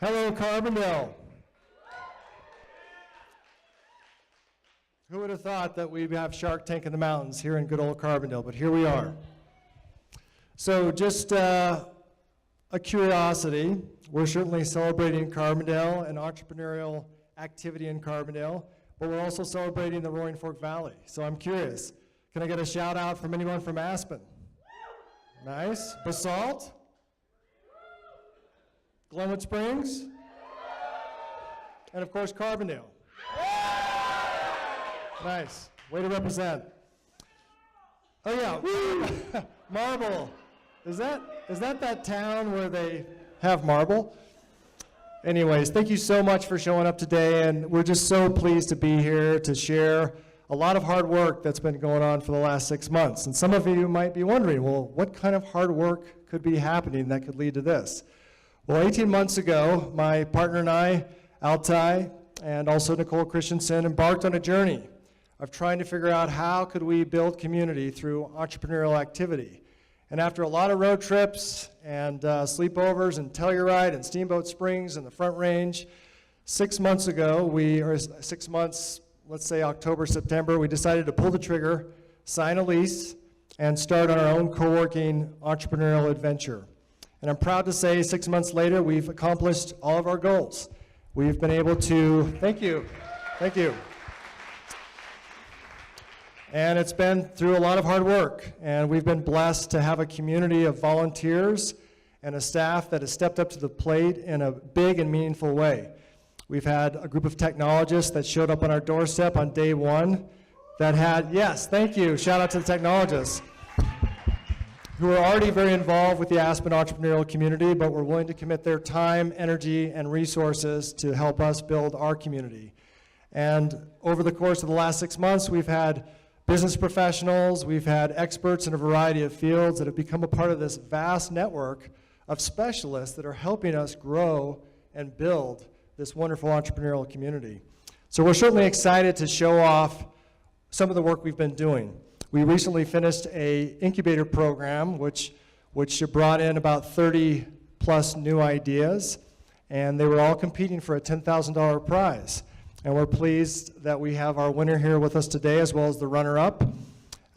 Hello, Carbondale. Who would have thought that we'd have Shark Tank in the mountains here in good old Carbondale, but here we are. So just a curiosity, we're certainly celebrating Carbondale and entrepreneurial activity in Carbondale, but we're also celebrating the Roaring Fork Valley. So I'm curious, can I get a shout out from anyone from Aspen? Nice. Basalt? GlenX Springs? And of course, Carbondale. Nice. Way to represent. Oh yeah, Marble. Is that town where they have marble? Anyways, thank you so much for showing up today, and we're just so pleased to be here to share a lot of hard work that's been going on for the last 6 months. And some of you might be wondering, well, what kind of hard work could be happening that could lead to this? Well, 18 months ago, my partner and I, Altai, and also Nicole Christensen, embarked on a journey of trying to figure out how could we build community through entrepreneurial activity. And after a lot of road trips and sleepovers and Telluride and Steamboat Springs and the Front Range, 6 months ago, let's say October, September, we decided to pull the trigger, sign a lease, and start on our own co-working entrepreneurial adventure. And I'm proud to say 6 months later, we've accomplished all of our goals. We've been able to, thank you. And it's been through a lot of hard work, and we've been blessed to have a community of volunteers and a staff that has stepped up to the plate in a big and meaningful way. We've had a group of technologists that showed up on our doorstep on day one that had, yes, thank you, shout out to the technologists, who are already very involved with the Aspen entrepreneurial community, but were willing to commit their time, energy, and resources to help us build our community. And over the course of the last 6 months, we've had business professionals, we've had experts in a variety of fields that have become a part of this vast network of specialists that are helping us grow and build this wonderful entrepreneurial community. So we're certainly excited to show off some of the work we've been doing. We recently finished an incubator program which brought in about 30 plus new ideas, and they were all competing for a $10,000 prize. And we're pleased that we have our winner here with us today, as well as the runner-up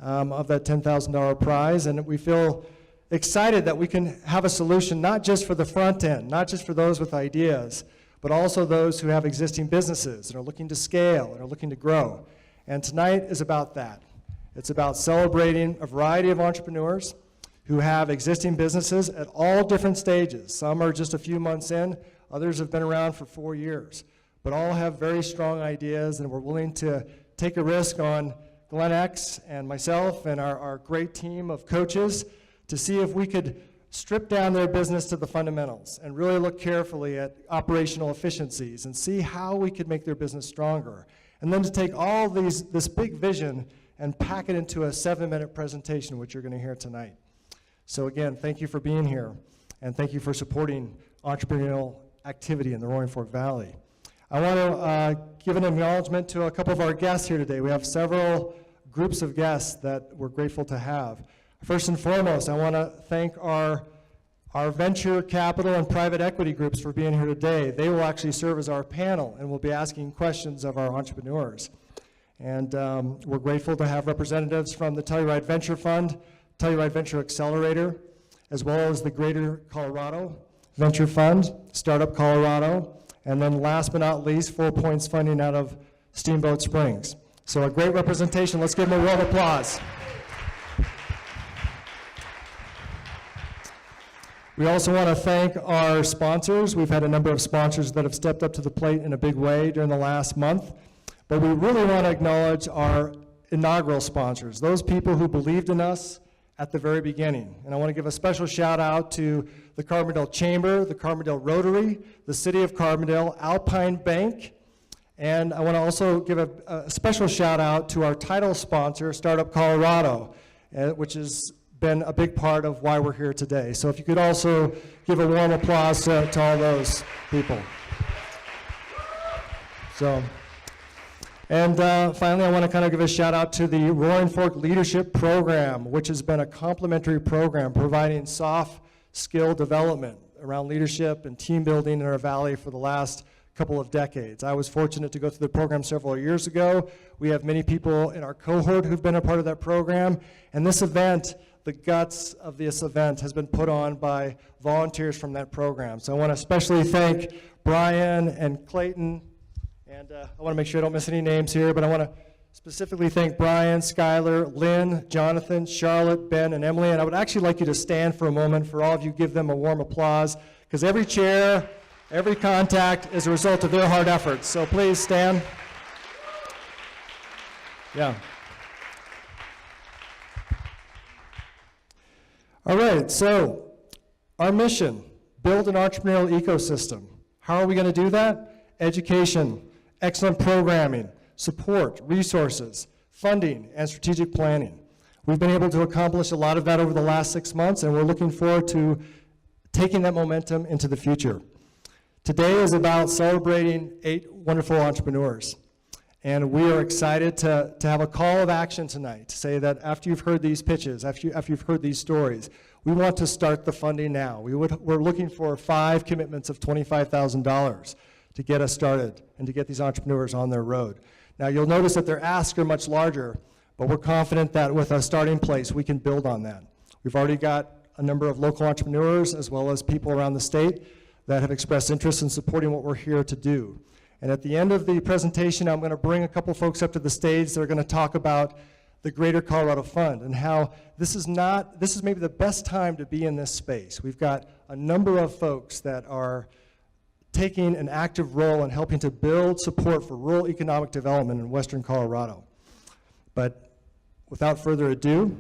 of that $10,000 prize. And we feel excited that we can have a solution not just for the front end, not just for those with ideas, but also those who have existing businesses and are looking to scale and are looking to grow. And tonight is about that. It's about celebrating a variety of entrepreneurs who have existing businesses at all different stages. Some are just a few months in, others have been around for 4 years. But all have very strong ideas, and we're willing to take a risk on GlenX and myself and our great team of coaches to see if we could strip down their business to the fundamentals and really look carefully at operational efficiencies and see how we could make their business stronger. And then to take all this big vision and pack it into a 7-minute presentation, which you're going to hear tonight. So again, thank you for being here, and thank you for supporting entrepreneurial activity in the Roaring Fork Valley. I want to give an acknowledgement to a couple of our guests here today. We have several groups of guests that we're grateful to have. First and foremost, I want to thank our venture capital and private equity groups for being here today. They will actually serve as our panel and will be asking questions of our entrepreneurs. And we're grateful to have representatives from the Telluride Venture Fund, Telluride Venture Accelerator, as well as the Greater Colorado Venture Fund, Startup Colorado, and then last but not least, 4 Points funding out of Steamboat Springs. So a great representation. Let's give them a round of applause. We also want to thank our sponsors. We've had a number of sponsors that have stepped up to the plate in a big way during the last month. But we really want to acknowledge our inaugural sponsors, those people who believed in us at the very beginning. And I want to give a special shout out to the Carbondale Chamber, the Carbondale Rotary, the City of Carbondale, Alpine Bank, and I want to also give a special shout out to our title sponsor, Startup Colorado, which has been a big part of why we're here today. So if you could also give a warm applause to all those people. And finally, I want to kind of give a shout out to the Roaring Fork Leadership Program, which has been a complimentary program providing soft skill development around leadership and team building in our valley for the last couple of decades. I was fortunate to go through the program several years ago. We have many people in our cohort who've been a part of that program, and this event, the guts of this event, has been put on by volunteers from that program. So I want to especially thank Brian and Clayton, and I want to make sure I don't miss any names here, but I want to specifically thank Brian, Skylar, Lynn, Jonathan, Charlotte, Ben, and Emily, and I would actually like you to stand for a moment. For all of you, give them a warm applause, because every chair, every contact is a result of their hard efforts. So please stand. Yeah. All right, so our mission, build an entrepreneurial ecosystem. How are we going to do that? Education, excellent programming, support, resources, funding, and strategic planning. We've been able to accomplish a lot of that over the last 6 months, and we're looking forward to taking that momentum into the future. Today is about celebrating 8 wonderful entrepreneurs. And we are excited to have a call of action tonight to say that after you've heard these pitches, after you've heard these stories, we want to start the funding now. We're looking for 5 commitments of $25,000 to get us started and to get these entrepreneurs on their road. Now, you'll notice that their asks are much larger, but we're confident that with a starting place, we can build on that. We've already got a number of local entrepreneurs as well as people around the state that have expressed interest in supporting what we're here to do. And at the end of the presentation, I'm going to bring a couple folks up to the stage that are going to talk about the Greater Colorado Fund and how this is maybe the best time to be in this space. We've got a number of folks that are taking an active role in helping to build support for rural economic development in western Colorado. But without further ado,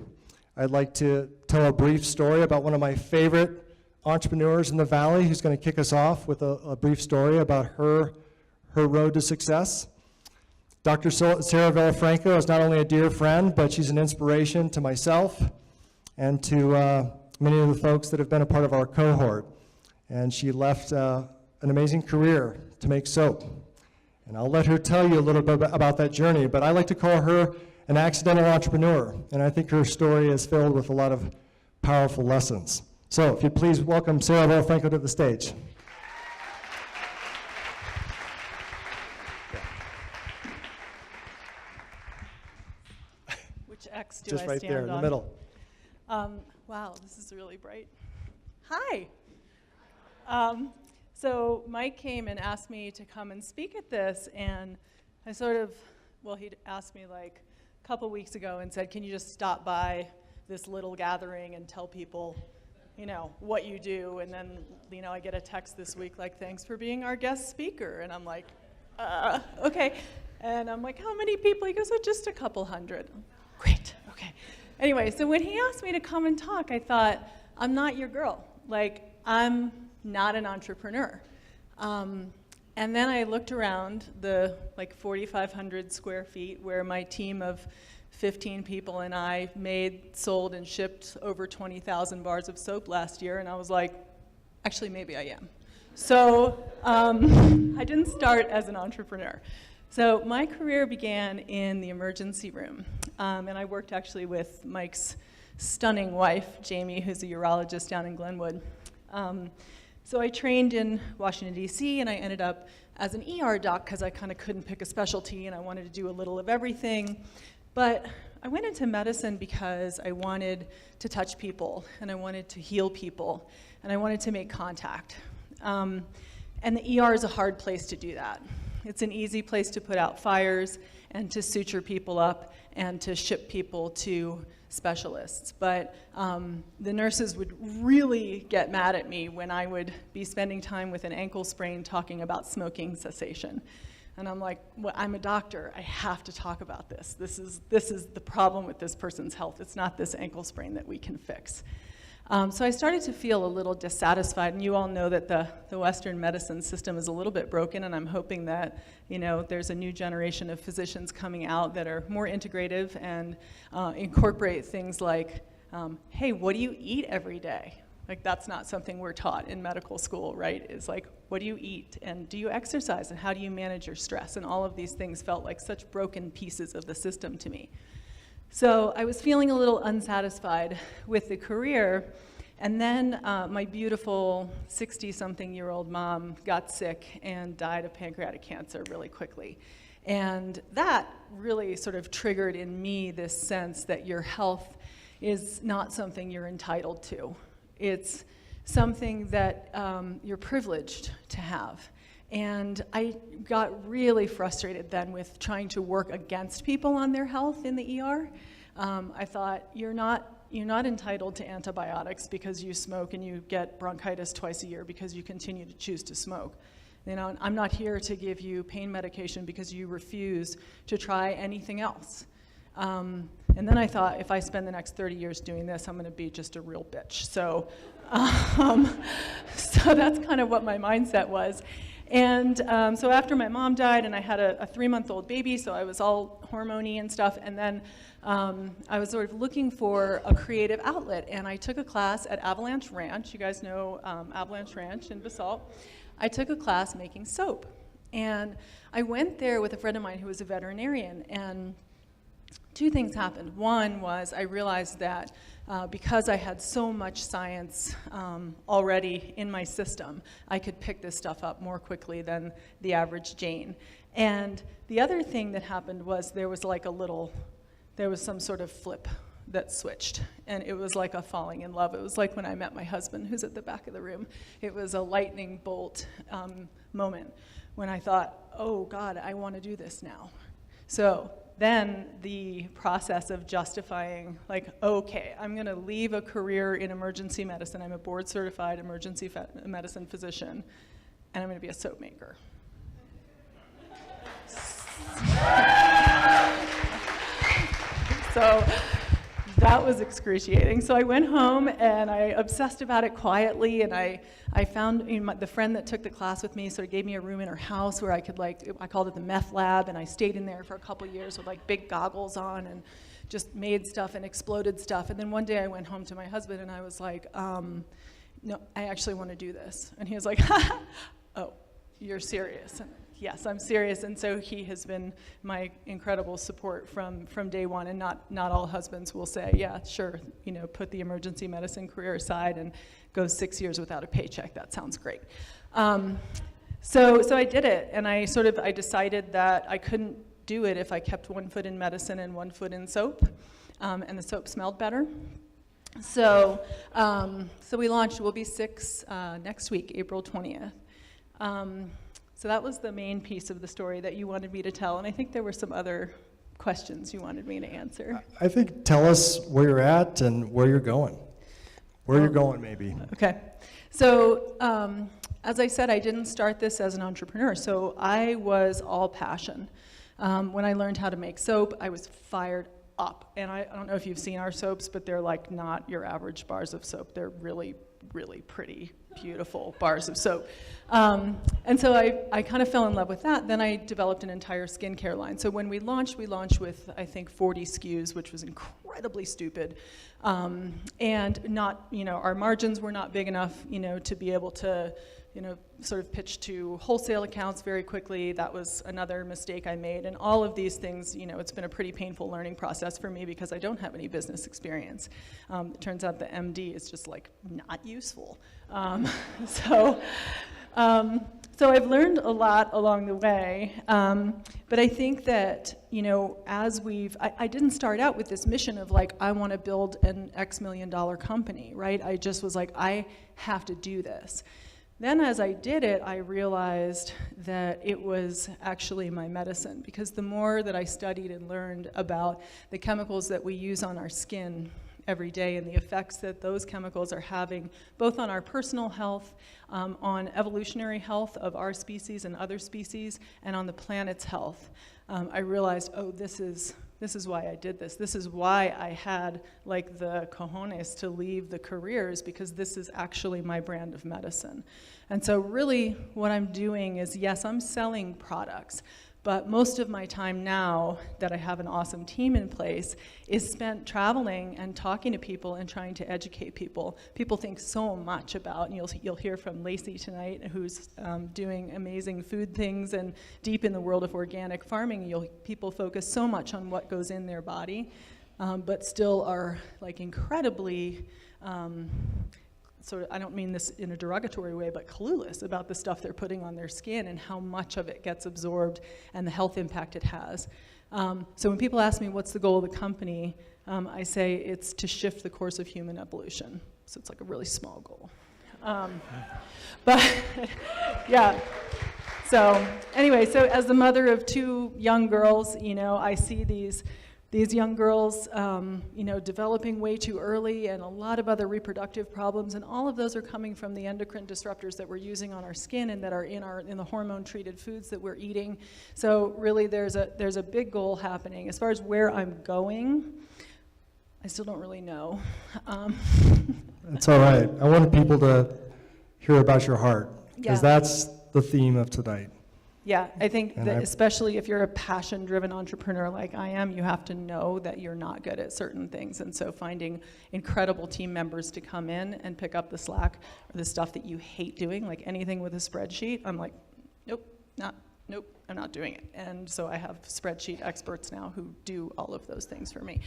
I'd like to tell a brief story about one of my favorite entrepreneurs in the valley who's going to kick us off with a brief story about her road to success. Dr. Sarah Villafranco is not only a dear friend, but she's an inspiration to myself and to many of the folks that have been a part of our cohort. And she left an amazing career to make soap. And I'll let her tell you a little bit about that journey, but I like to call her an accidental entrepreneur, and I think her story is filled with a lot of powerful lessons. So if you'd please welcome Sarah Villafranco to the stage. Which X do Just I right stand there in on? the middle. Wow, this is really bright. Hi. So Mike came and asked me to come and speak at this, and I he'd asked me like a couple weeks ago and said, can you just stop by this little gathering and tell people, what you do? And then, I get a text this week like, thanks for being our guest speaker. And I'm like, okay. And I'm like, how many people? He goes, oh, just a couple hundred. Great, okay. Anyway, so when he asked me to come and talk, I thought, I'm not your girl. Like, I'm not an entrepreneur. And then I looked around the 4,500 square feet where my team of 15 people and I made, sold, and shipped over 20,000 bars of soap last year, and I was like, actually, maybe I am. So I didn't start as an entrepreneur. So my career began in the emergency room, and I worked actually with Mike's stunning wife, Jamie, who's a urologist down in Glenwood. So I trained in Washington, D.C., and I ended up as an ER doc because I kind of couldn't pick a specialty, and I wanted to do a little of everything. But I went into medicine because I wanted to touch people, and I wanted to heal people, and I wanted to make contact. And the ER is a hard place to do that. It's an easy place to put out fires and to suture people up and to ship people to specialists. But the nurses would really get mad at me when I would be spending time with an ankle sprain talking about smoking cessation. And I'm like, well, I'm a doctor. I have to talk about this. This is the problem with this person's health. It's not this ankle sprain that we can fix. So I started to feel a little dissatisfied, and you all know that the Western medicine system is a little bit broken, and I'm hoping that there's a new generation of physicians coming out that are more integrative and incorporate things like, hey, what do you eat every day? Like, that's not something we're taught in medical school, right? It's like, what do you eat? And do you exercise? And how do you manage your stress? And all of these things felt like such broken pieces of the system to me. So I was feeling a little unsatisfied with the career, And then my beautiful 60-something-year-old mom got sick and died of pancreatic cancer really quickly. And that really sort of triggered in me this sense that your health is not something you're entitled to. It's something that you're privileged to have. And I got really frustrated then with trying to work against people on their health in the ER. I thought, you're not entitled to antibiotics because you smoke and you get bronchitis twice a year because you continue to choose to smoke. You know, I'm not here to give you pain medication because you refuse to try anything else. And then I thought, if I spend the next 30 years doing this, I'm going to be just a real bitch. So, so that's kind of what my mindset was. And so after my mom died, and I had a 3-month-old baby, so I was all hormone-y and stuff, and then I was sort of looking for a creative outlet, and I took a class at Avalanche Ranch. You guys know Avalanche Ranch in Basalt. I took a class making soap, and I went there with a friend of mine who was a veterinarian, and 2 things happened. One was I realized that because I had so much science already in my system, I could pick this stuff up more quickly than the average Jane. And the other thing that happened was there was some sort of flip that switched, and it was like a falling in love. It was like when I met my husband, who's at the back of the room. It was a lightning bolt moment when I thought, oh God, I want to do this now. So then the process of justifying, like, okay, I'm going to leave a career in emergency medicine. I'm a board-certified emergency medicine physician, and I'm going to be a soap maker. So that was excruciating. So I went home and I obsessed about it quietly, and I found the friend that took the class with me sort of gave me a room in her house where I could, I called it the meth lab, and I stayed in there for a couple years with big goggles on and just made stuff and exploded stuff. And then one day I went home to my husband and I was like, no, I actually want to do this. And he was like, oh, you're serious? And yes, I'm serious. And so he has been my incredible support from day one. And not all husbands will say, yeah, sure, put the emergency medicine career aside and go 6 years without a paycheck. That sounds great. So I did it, and I decided that I couldn't do it if I kept 1 foot in medicine and 1 foot in soap, and the soap smelled better. So we launched. We'll be 6 next week, April 20th. So that was the main piece of the story that you wanted me to tell, and I think there were some other questions you wanted me to answer. I think tell us where you're at and where you're going. Where you're going, maybe. Okay. So as I said, I didn't start this as an entrepreneur, so I was all passion. When I learned how to make soap, I was fired up. And I don't know if you've seen our soaps, but they're not your average bars of soap. They're really, really pretty, beautiful bars of soap. And so I kind of fell in love with that. Then I developed an entire skincare line. So when we launched with, I think, 40 SKUs, which was incredibly stupid. And not, our margins were not big enough, to be able to, sort of pitch to wholesale accounts very quickly. That was another mistake I made. And all of these things, it's been a pretty painful learning process for me because I don't have any business experience. It turns out the MD is just not useful. So I've learned a lot along the way, but I think that, as I didn't start out with this mission of I want to build an X million dollar company, right? I just was I have to do this. Then as I did it, I realized that it was actually my medicine, because the more that I studied and learned about the chemicals that we use on our skin every day and the effects that those chemicals are having both on our personal health, on evolutionary health of our species and other species, and on the planet's health, I realized, oh, this is why I did this. This is why I had the cojones to leave the careers, because this is actually my brand of medicine. And so really what I'm doing is, yes, I'm selling products, but most of my time now that I have an awesome team in place is spent traveling and talking to people and trying to educate people. People think so much about, and you'll hear from Lacey tonight, who's doing amazing food things and deep in the world of organic farming. People focus so much on what goes in their body, but still are incredibly I don't mean this in a derogatory way, but clueless about the stuff they're putting on their skin and how much of it gets absorbed and the health impact it has. So when people ask me what's the goal of the company, I say it's to shift the course of human evolution. So it's like a really small goal. But yeah. So anyway, so as the mother of 2 young girls, you know, I see these young girls, you know, developing way too early and a lot of other reproductive problems, and all of those are coming from the endocrine disruptors that we're using on our skin and that are in the hormone-treated foods that we're eating. So really, there's a big goal happening. As far as where I'm going, I still don't really know. That's all right. I wanted people to hear about your heart, because Yeah. that's the theme of tonight. Yeah, I think And that especially if you're a passion-driven entrepreneur like I am, you have to know that you're not good at certain things. And so finding incredible team members to come in and pick up the slack or the stuff that you hate doing, like anything with a spreadsheet, I'm like, nope, I'm not doing it. And so I have spreadsheet experts now who do all of those things for me.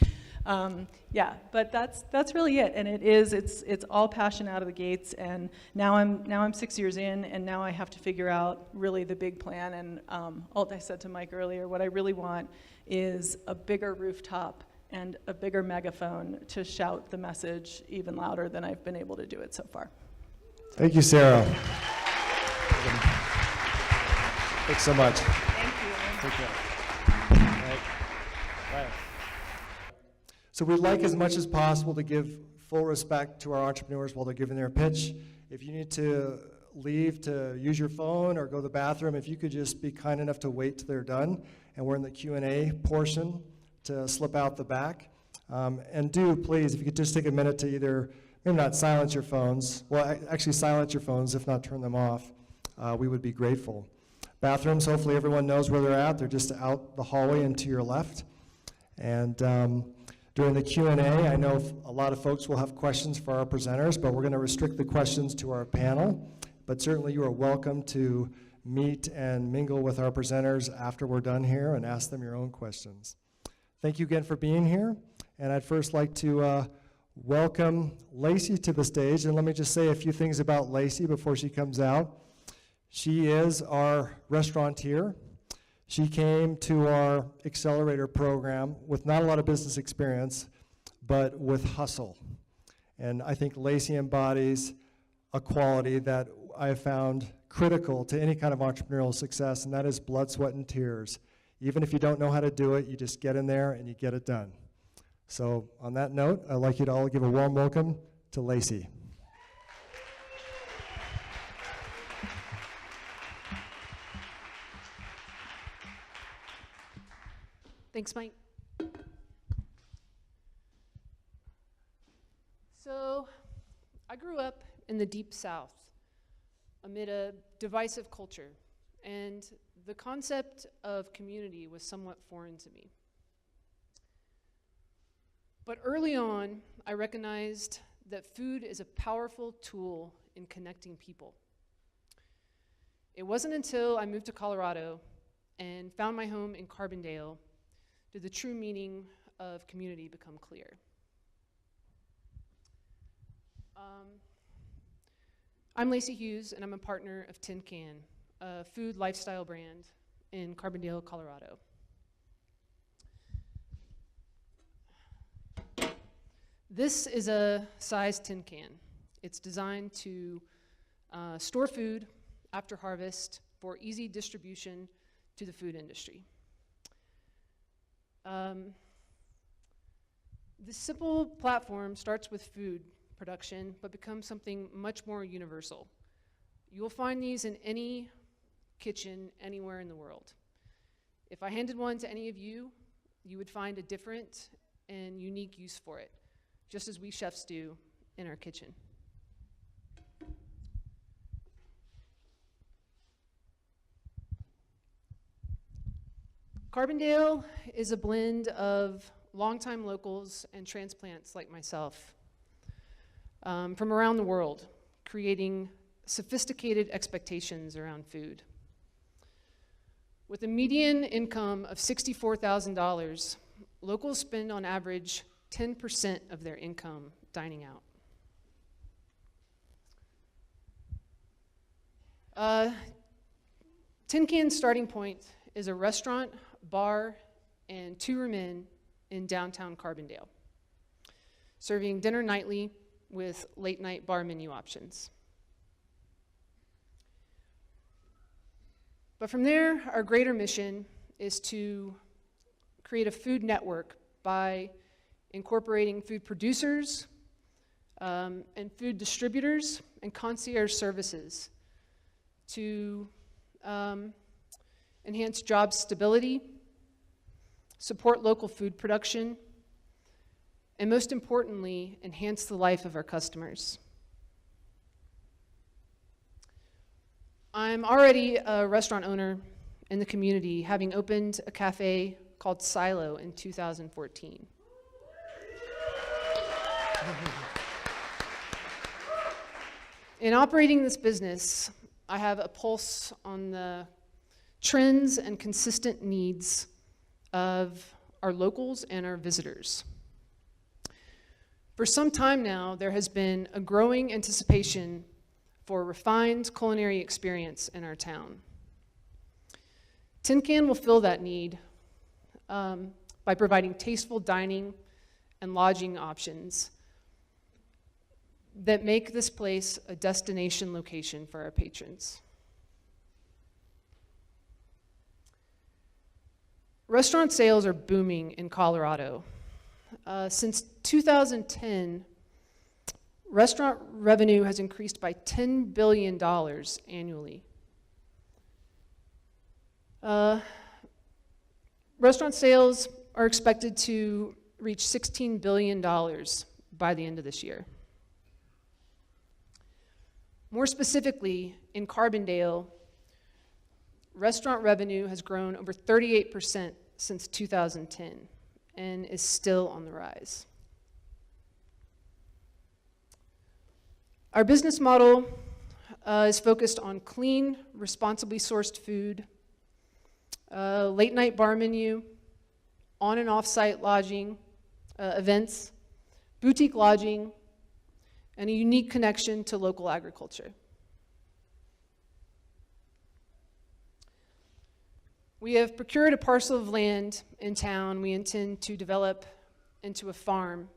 Yeah, but that's really it. And it's all passion out of the gates. And now I'm 6 years in, and now I have to figure out really the big plan. And I said to Mike earlier, what I really want is a bigger rooftop and a bigger megaphone to shout the message even louder than I've been able to do it so far. Thank you, Sarah. Thanks so much. Thank you. Take care. Right. So we'd like as much as possible to give full respect to our entrepreneurs while they're giving their pitch. If you need to leave to use your phone or go to the bathroom, if you could just be kind enough to wait till they're done, and we're in the Q&A portion to slip out the back. And do, please, if you could just take a minute to either, maybe not silence your phones, well, actually silence your phones, if not turn them off, we would be grateful. Bathrooms, hopefully everyone knows where they're at. They're just out the hallway and to your left. And during the Q&A, I know a lot of folks will have questions for our presenters, but we're going to restrict the questions to our panel. But certainly you are welcome to meet and mingle with our presenters after we're done here and ask them your own questions. Thank you again for being here. And I'd first like to welcome Lacey to the stage. And let me just say a few things about Lacey before she comes out. She is our restaurateur. She came to our accelerator program with not a lot of business experience, but with hustle. And I think Lacey embodies a quality that I have found critical to any kind of entrepreneurial success, and that is blood, sweat, and tears. Even if you don't know how to do it, you just get in there and you get it done. So on that note, I'd like you to all give a warm welcome to Lacey. Thanks, Mike. So, I grew up in the Deep South amid a divisive culture, and the concept of community was somewhat foreign to me. But early on, I recognized that food is a powerful tool in connecting people. It wasn't until I moved to Colorado and found my home in Carbondale did the true meaning of community become clear. I'm Lacey Hughes, and I'm a partner of Tin Can, a food lifestyle brand in Carbondale, Colorado. This is a size tin can. It's designed to store food after harvest for easy distribution to the food industry. This simple platform starts with food production, but becomes something much more universal. You'll find these in any kitchen anywhere in the world. If I handed one to any of you, you would find a different and unique use for it, just as we chefs do in our kitchen. Carbondale is a blend of longtime locals and transplants like myself from around the world, creating sophisticated expectations around food. With a median income of $64,000, locals spend on average 10% of their income dining out. Tin Can's starting point is a restaurant, bar, and 2-room inn in downtown Carbondale, serving dinner nightly with late-night bar menu options. But from there, our greater mission is to create a food network by incorporating food producers and food distributors and concierge services to enhance job stability, support local food production, and most importantly, enhance the life of our customers. I'm already a restaurant owner in the community, having opened a cafe called Silo in 2014. In operating this business, I have a pulse on the trends and consistent needs of our locals and our visitors. For some time now, there has been a growing anticipation for a refined culinary experience in our town. Tin Can will fill that need by providing tasteful dining and lodging options that make this place a destination location for our patrons. Restaurant sales are booming in Colorado. Since 2010, restaurant revenue has increased by $10 billion annually. Restaurant sales are expected to reach $16 billion by the end of this year. More specifically, in Carbondale, restaurant revenue has grown over 38% since 2010 and is still on the rise. Our business model is focused on clean, responsibly sourced food, late night bar menu, on and off-site lodging, events, boutique lodging, and a unique connection to local agriculture. We have procured a parcel of land in town we intend to develop into a farm,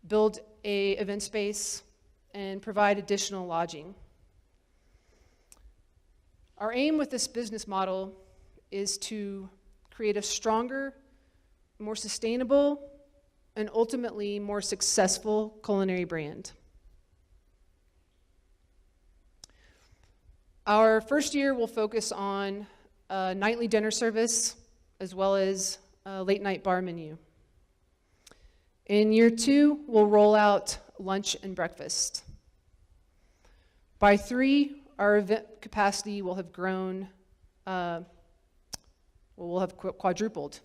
build a event space, and provide additional lodging. Our aim with this business model is to create a stronger, more sustainable, and ultimately more successful culinary brand. Our first year will focus on nightly dinner service as well as late night bar menu. In year 2, we'll roll out lunch and breakfast. By 3, our event capacity will have grown, we'll have quadrupled.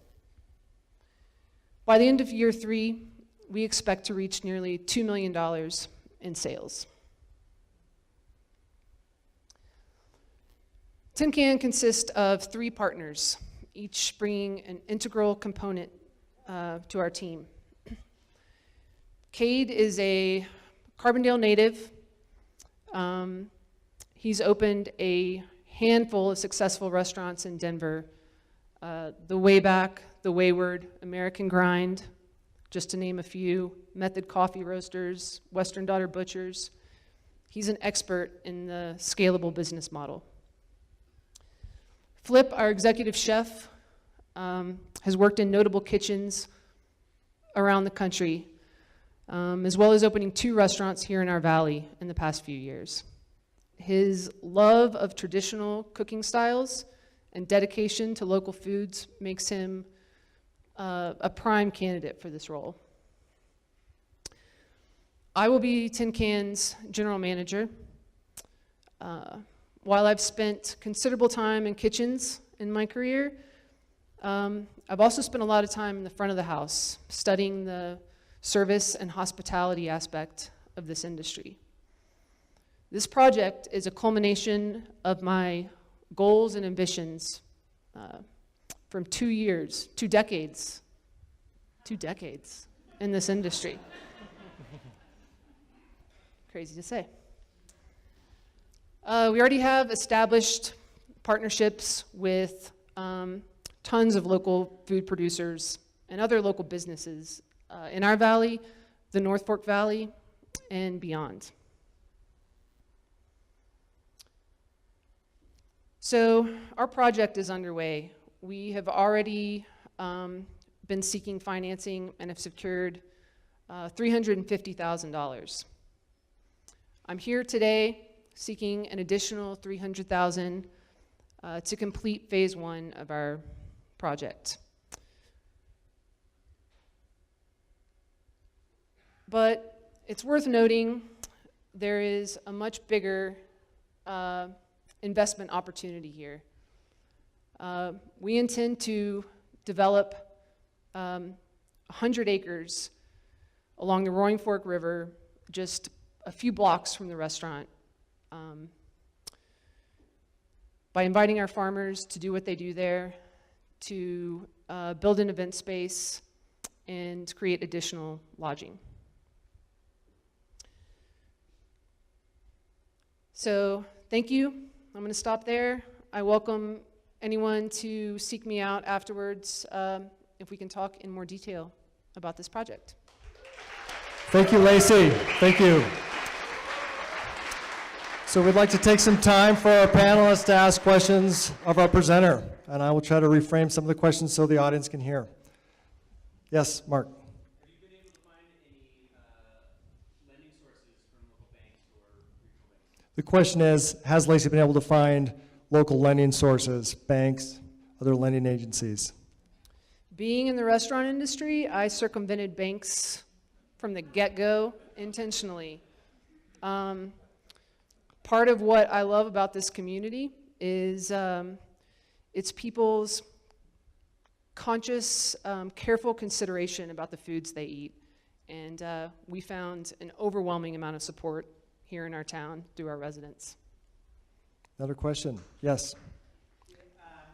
By the end of year 3, we expect to reach nearly $2 million in sales. Tin Can consists of 3 partners, each bringing an integral component to our team. Cade is a Carbondale native. He's opened a handful of successful restaurants in Denver. The Wayback, The Wayward, American Grind, just to name a few, Method Coffee Roasters, Western Daughter Butchers. He's an expert in the scalable business model. Flip, our executive chef, has worked in notable kitchens around the country, as well as opening 2 restaurants here in our valley in the past few years. His love of traditional cooking styles and dedication to local foods makes him a prime candidate for this role. I will be Tin Can's general manager. While I've spent considerable time in kitchens in my career, I've also spent a lot of time in the front of the house, studying the service and hospitality aspect of this industry. This project is a culmination of my goals and ambitions from 2 decades in this industry. Crazy to say. We already have established partnerships with tons of local food producers and other local businesses in our valley, the North Fork Valley, and beyond. So our project is underway. We have already been seeking financing and have secured $350,000. I'm here today seeking an additional $300,000 to complete phase 1 of our project. But it's worth noting there is a much bigger investment opportunity here. We intend to develop 100 acres along the Roaring Fork River, just a few blocks from the restaurant, by inviting our farmers to do what they do there, to build an event space and create additional lodging. So thank you. I'm going to stop there. I welcome anyone to seek me out afterwards if we can talk in more detail about this project. Thank you, Lacey. Thank you. So we'd like to take some time for our panelists to ask questions of our presenter, and I will try to reframe some of the questions so the audience can hear. Yes, Mark. Have you been able to find any lending sources from local banks or regional banks? The question is, has Lacey been able to find local lending sources, banks, other lending agencies? Being in the restaurant industry, I circumvented banks from the get-go intentionally. Part of what I love about this community is it's people's conscious, careful consideration about the foods they eat. And we found an overwhelming amount of support here in our town through our residents. Another question. Yes. You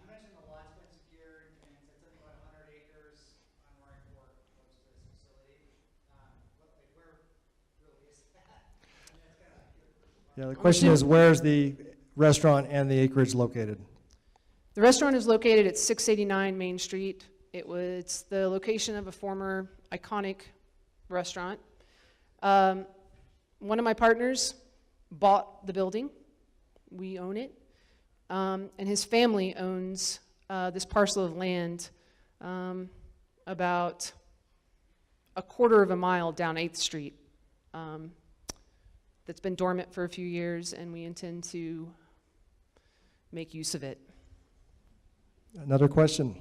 mentioned the lot's been secured, and it said something about 100 acres on Roaring Fork close to this facility. Where really is that? I mean, that's kind of Yeah, the question is, where's the restaurant and the acreage located? The restaurant is located at 689 Main Street. It's the location of a former iconic restaurant. One of my partners bought the building. We own it. And his family owns this parcel of land about a quarter of a mile down 8th Street that's been dormant for a few years, and we intend to make use of it. Another question.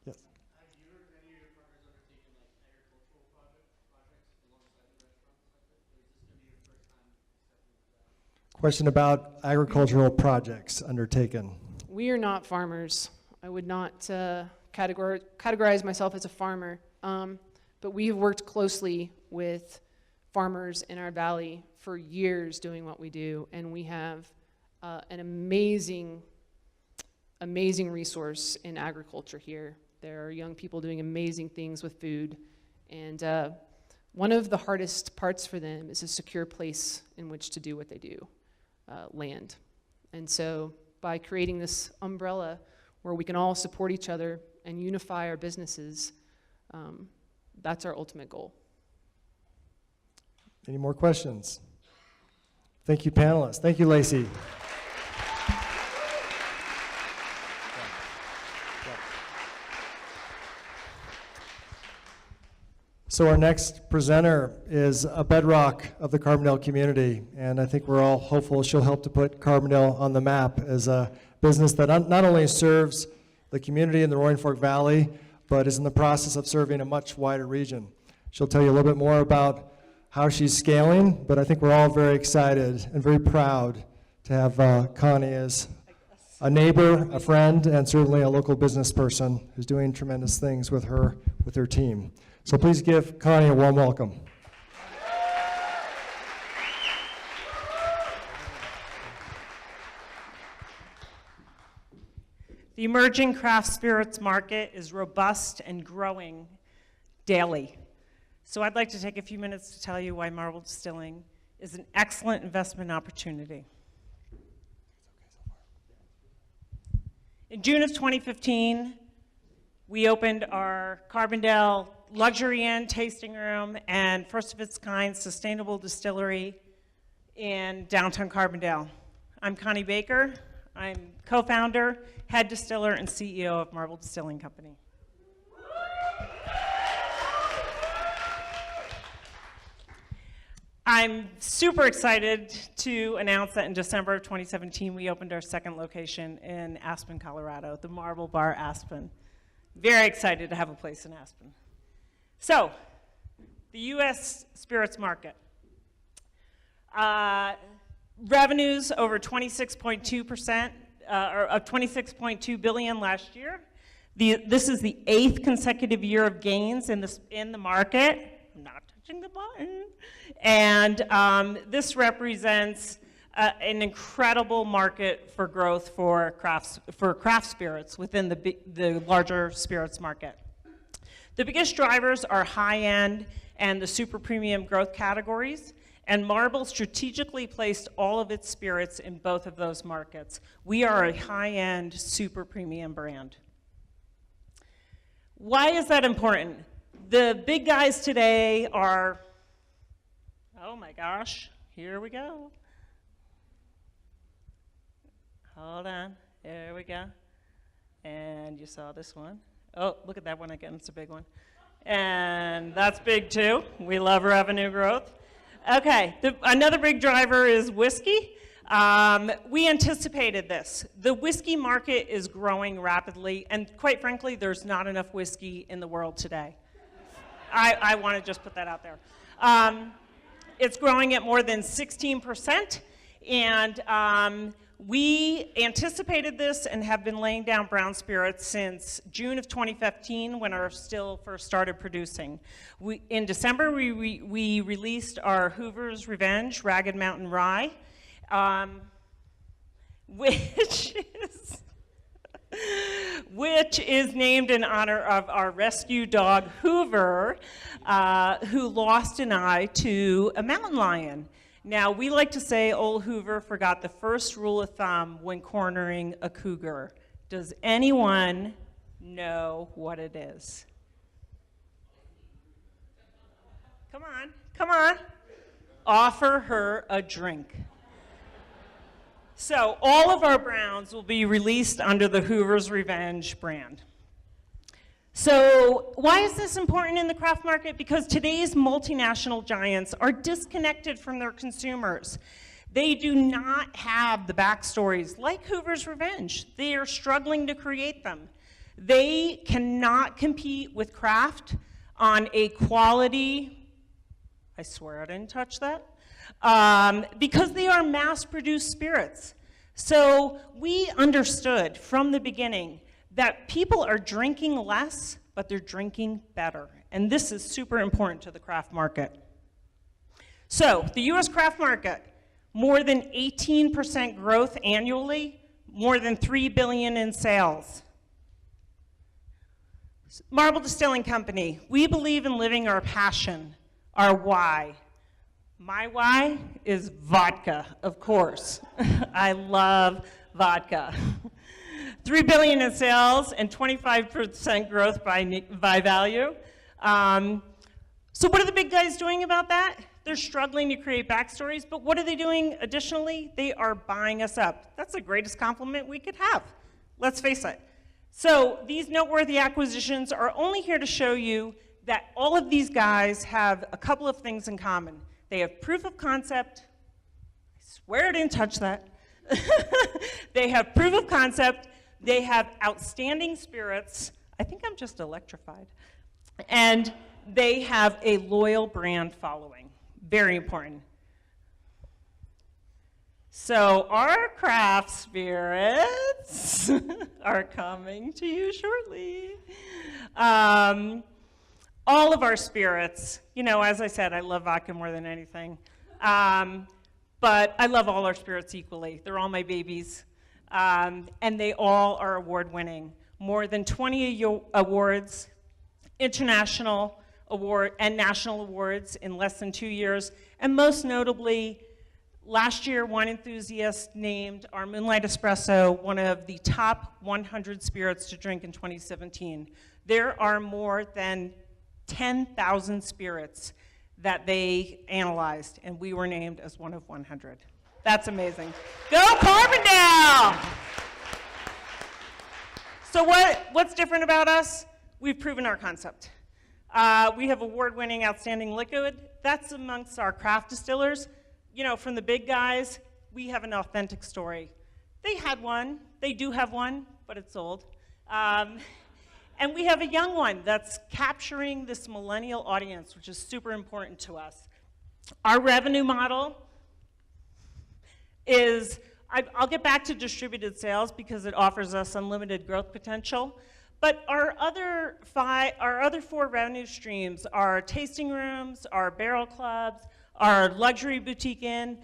Yes. Have you or any of your partners undertaken like agricultural projects alongside the restaurants like this? Or is this going to be your first time stepping into that? Question about agricultural projects undertaken. We are not farmers. I would not categorize myself as a farmer, but we have worked closely with farmers in our valley for years doing what we do, and we have an amazing resource in agriculture here. There are young people doing amazing things with food, and one of the hardest parts for them is a secure place in which to do what they do, land. And so by creating this umbrella where we can all support each other and unify our businesses, that's our ultimate goal. Any more questions? Thank you, panelists. Thank you, Lacey. So our next presenter is a bedrock of the Carbondale community, and I think we're all hopeful she'll help to put Carbondale on the map as a business that not only serves the community in the Roaring Fork Valley, but is in the process of serving a much wider region. She'll tell you a little bit more about how she's scaling, but I think we're all very excited and very proud to have Connie as a neighbor, a friend, and certainly a local business person who's doing tremendous things with her team. So please give Connie a warm welcome. The emerging craft spirits market is robust and growing daily. So I'd like to take a few minutes to tell you why Marble Distilling is an excellent investment opportunity. In June of 2015, we opened our Carbondale Luxury Inn tasting room and first of its kind sustainable distillery in downtown Carbondale. I'm Connie Baker. I'm co-founder, head distiller, and CEO of Marble Distilling Company. I'm super excited to announce that in December of 2017, we opened our second location in Aspen, Colorado, the Marble Bar Aspen. Very excited to have a place in Aspen. So, the U.S. spirits market. Revenues over 26.2%, or of 26.2 billion last year. This is the 8th consecutive year of gains in the market. I'm not touching the button. And this represents an incredible market for growth for craft spirits within the larger spirits market. The biggest drivers are high-end and the super premium growth categories, and Marble strategically placed all of its spirits in both of those markets. We are a high-end super premium brand. Why is that important? The big guys today are, oh my gosh, here we go. Hold on, there we go. And you saw this one. Oh, look at that one again, it's a big one. And that's big too. We love revenue growth. Okay, another big driver is whiskey. We anticipated this. The whiskey market is growing rapidly, and quite frankly, there's not enough whiskey in the world today. I want to just put that out there. It's growing at more than 16%, and we anticipated this and have been laying down brown spirits since June of 2015 when our still first started producing. In December, we released our Hoover's Revenge Ragged Mountain Rye, which is named in honor of our rescue dog Hoover, who lost an eye to a mountain lion. Now, we like to say old Hoover forgot the first rule of thumb when cornering a cougar. Does anyone know what it is? Come on, come on. Offer her a drink. So all of our browns will be released under the Hoover's Revenge brand. So why is this important in the craft market? Because today's multinational giants are disconnected from their consumers. They do not have the backstories like Hoover's Revenge. They are struggling to create them. They cannot compete with craft on a quality, I swear I didn't touch that, because they are mass-produced spirits. So we understood from the beginning that people are drinking less, but they're drinking better. And this is super important to the craft market. So the US craft market, more than 18% growth annually, more than $3 billion in sales. Marble Distilling Company, we believe in living our passion, our why. My why is vodka, of course. I love vodka. $3 billion in sales and 25% growth by value. So what are the big guys doing about that? They're struggling to create backstories, but what are they doing additionally? They are buying us up. That's the greatest compliment we could have. Let's face it. So these noteworthy acquisitions are only here to show you that all of these guys have a couple of things in common. They have proof of concept. I swear I didn't touch that. They have proof of concept. They have outstanding spirits. I think I'm just electrified. And they have a loyal brand following. Very important. So our craft spirits are coming to you shortly. All of our spirits, you know, as I said, I love vodka more than anything. But I love all our spirits equally. They're all my babies. And they all are award-winning. More than 20 awards, international award and national awards in less than 2 years, and most notably, Last year, Wine Enthusiast named our Moonlight Espresso one of the top 100 spirits to drink in 2017. There are more than 10,000 spirits that they analyzed, and we were named as one of 100. That's amazing. Go Carbondale! So what's different about us? We've proven our concept. We have award-winning outstanding liquid. That's amongst our craft distillers. You know, from the big guys, we have an authentic story. They had one, they do have one, but it's old. And we have a young one that's capturing this millennial audience, which is super important to us. Our revenue model is, I'll get back to distributed sales because it offers us unlimited growth potential. But our other 4 revenue streams are tasting rooms, our barrel clubs, our luxury boutique inn.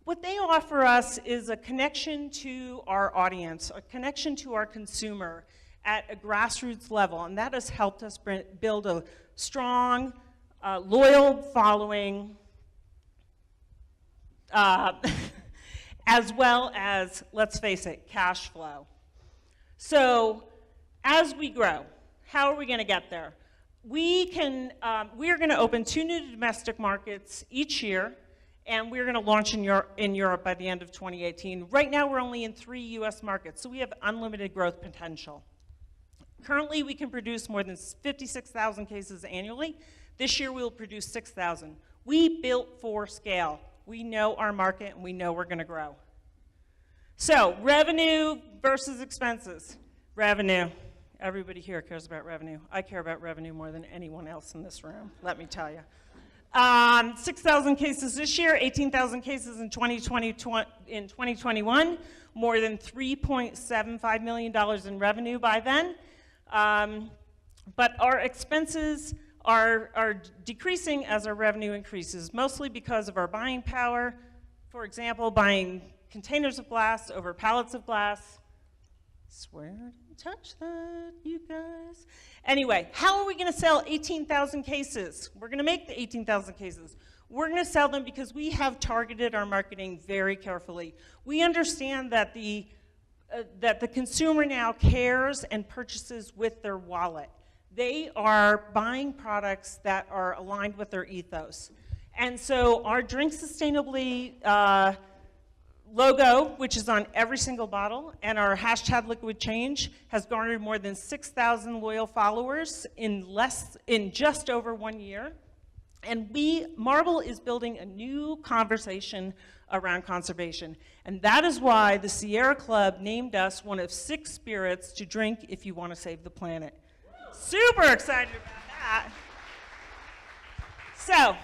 What they offer us is a connection to our audience, a connection to our consumer at a grassroots level, and that has helped us build a strong, loyal following, as well as, let's face it, cash flow. So as we grow, how are we going to get there? We are going to open 2 new domestic markets each year, and we're going to launch in Europe by the end of 2018. Right now, we're only in 3 US markets, so we have unlimited growth potential. Currently, we can produce more than 56,000 cases annually. This year, we'll produce 6,000. We built for scale. We know our market, and we know we're going to grow. So, revenue versus expenses. Revenue. Everybody here cares about revenue. I care about revenue more than anyone else in this room, let me tell you. 6,000 cases this year, 18,000 cases in 2021, more than $3.75 million in revenue by then. But our expenses are decreasing as our revenue increases, mostly because of our buying power. For example, buying containers of glass over pallets of glass. Swear, don't touch that, you guys. Anyway, how are we going to sell 18,000 cases? We're going to make the 18,000 cases. We're going to sell them because we have targeted our marketing very carefully. We understand that the consumer now cares and purchases with their wallet. They are buying products that are aligned with their ethos. And so our Drink Sustainably logo, which is on every single bottle, and our hashtag Liquid Change has garnered more than 6,000 loyal followers in just over 1 year. And Marble is building a new conversation around conservation. And that is why the Sierra Club named us one of 6 spirits to drink if you want to save the planet. Super excited about that. So,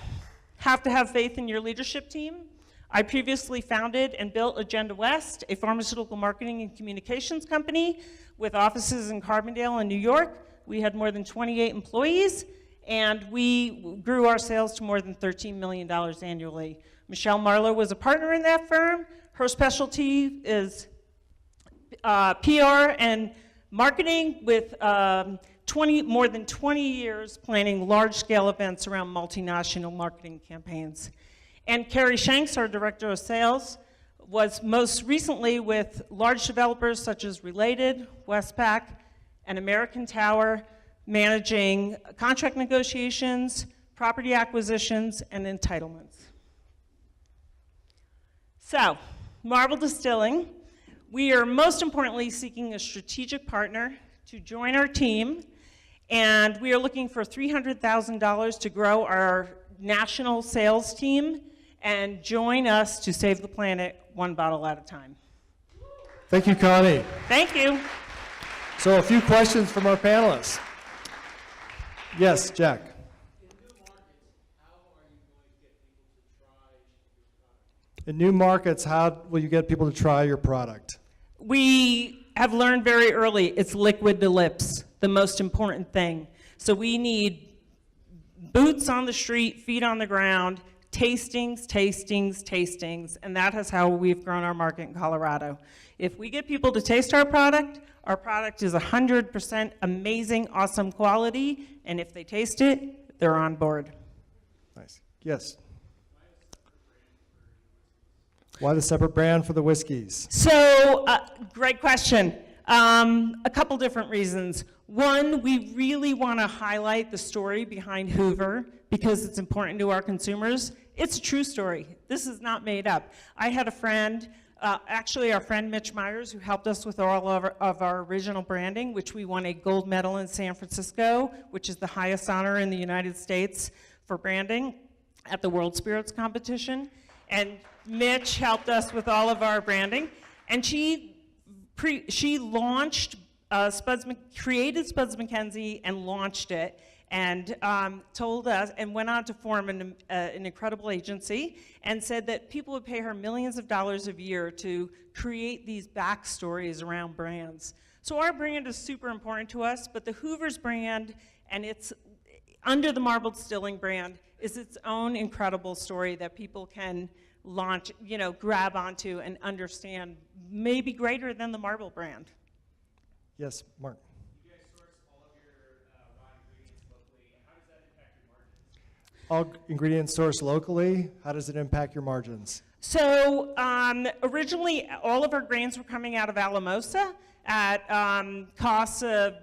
have to have faith in your leadership team. I previously founded and built Agenda West, a pharmaceutical marketing and communications company with offices in Carbondale and New York. We had more than 28 employees, and we grew our sales to more than $13 million annually. Michelle Marlowe was a partner in that firm. Her specialty is PR and marketing with more than 20 years planning large-scale events around multinational marketing campaigns. And Carrie Shanks, our director of sales, was most recently with large developers such as Related, Westpac, and American Tower, managing contract negotiations, property acquisitions, and entitlements. So, Marble Distilling, we are most importantly seeking a strategic partner to join our team, and we are looking for $300,000 to grow our national sales team and join us to save the planet 1 bottle at a time. Thank you, Connie. Thank you. So a few questions from our panelists. Yes, Jack. In new markets, how will you get people to try your product? We have learned very early, it's liquid to lips, the most important thing. So we need boots on the street, feet on the ground, tastings, tastings, tastings, and that is how we've grown our market in Colorado. If we get people to taste our product is 100% amazing, awesome quality, and if they taste it, they're on board. Nice. Yes. Why the separate brand for the whiskeys? So, great question. A couple different reasons. One, we really want to highlight the story behind Hoover because it's important to our consumers. It's a true story. This is not made up. I had a friend, actually our friend Mitch Myers, who helped us with all of our original branding, which we won a gold medal in San Francisco, which is the highest honor in the United States for branding at the World Spirits Competition. And Mitch helped us with all of our branding. And she launched, created Spuds MacKenzie and launched it, and told us, and went on to form an incredible agency, and said that people would pay her millions of dollars a year to create these backstories around brands. So our brand is super important to us, but the Hoover's brand, and it's under the Marble Distilling brand, is its own incredible story that people can launch, grab onto and understand, maybe greater than the Marble brand. Yes, Mark. You guys source all of your raw ingredients locally, and how does that impact your margins? All ingredients sourced locally. How does it impact your margins? So originally, all of our grains were coming out of Alamosa at costs of,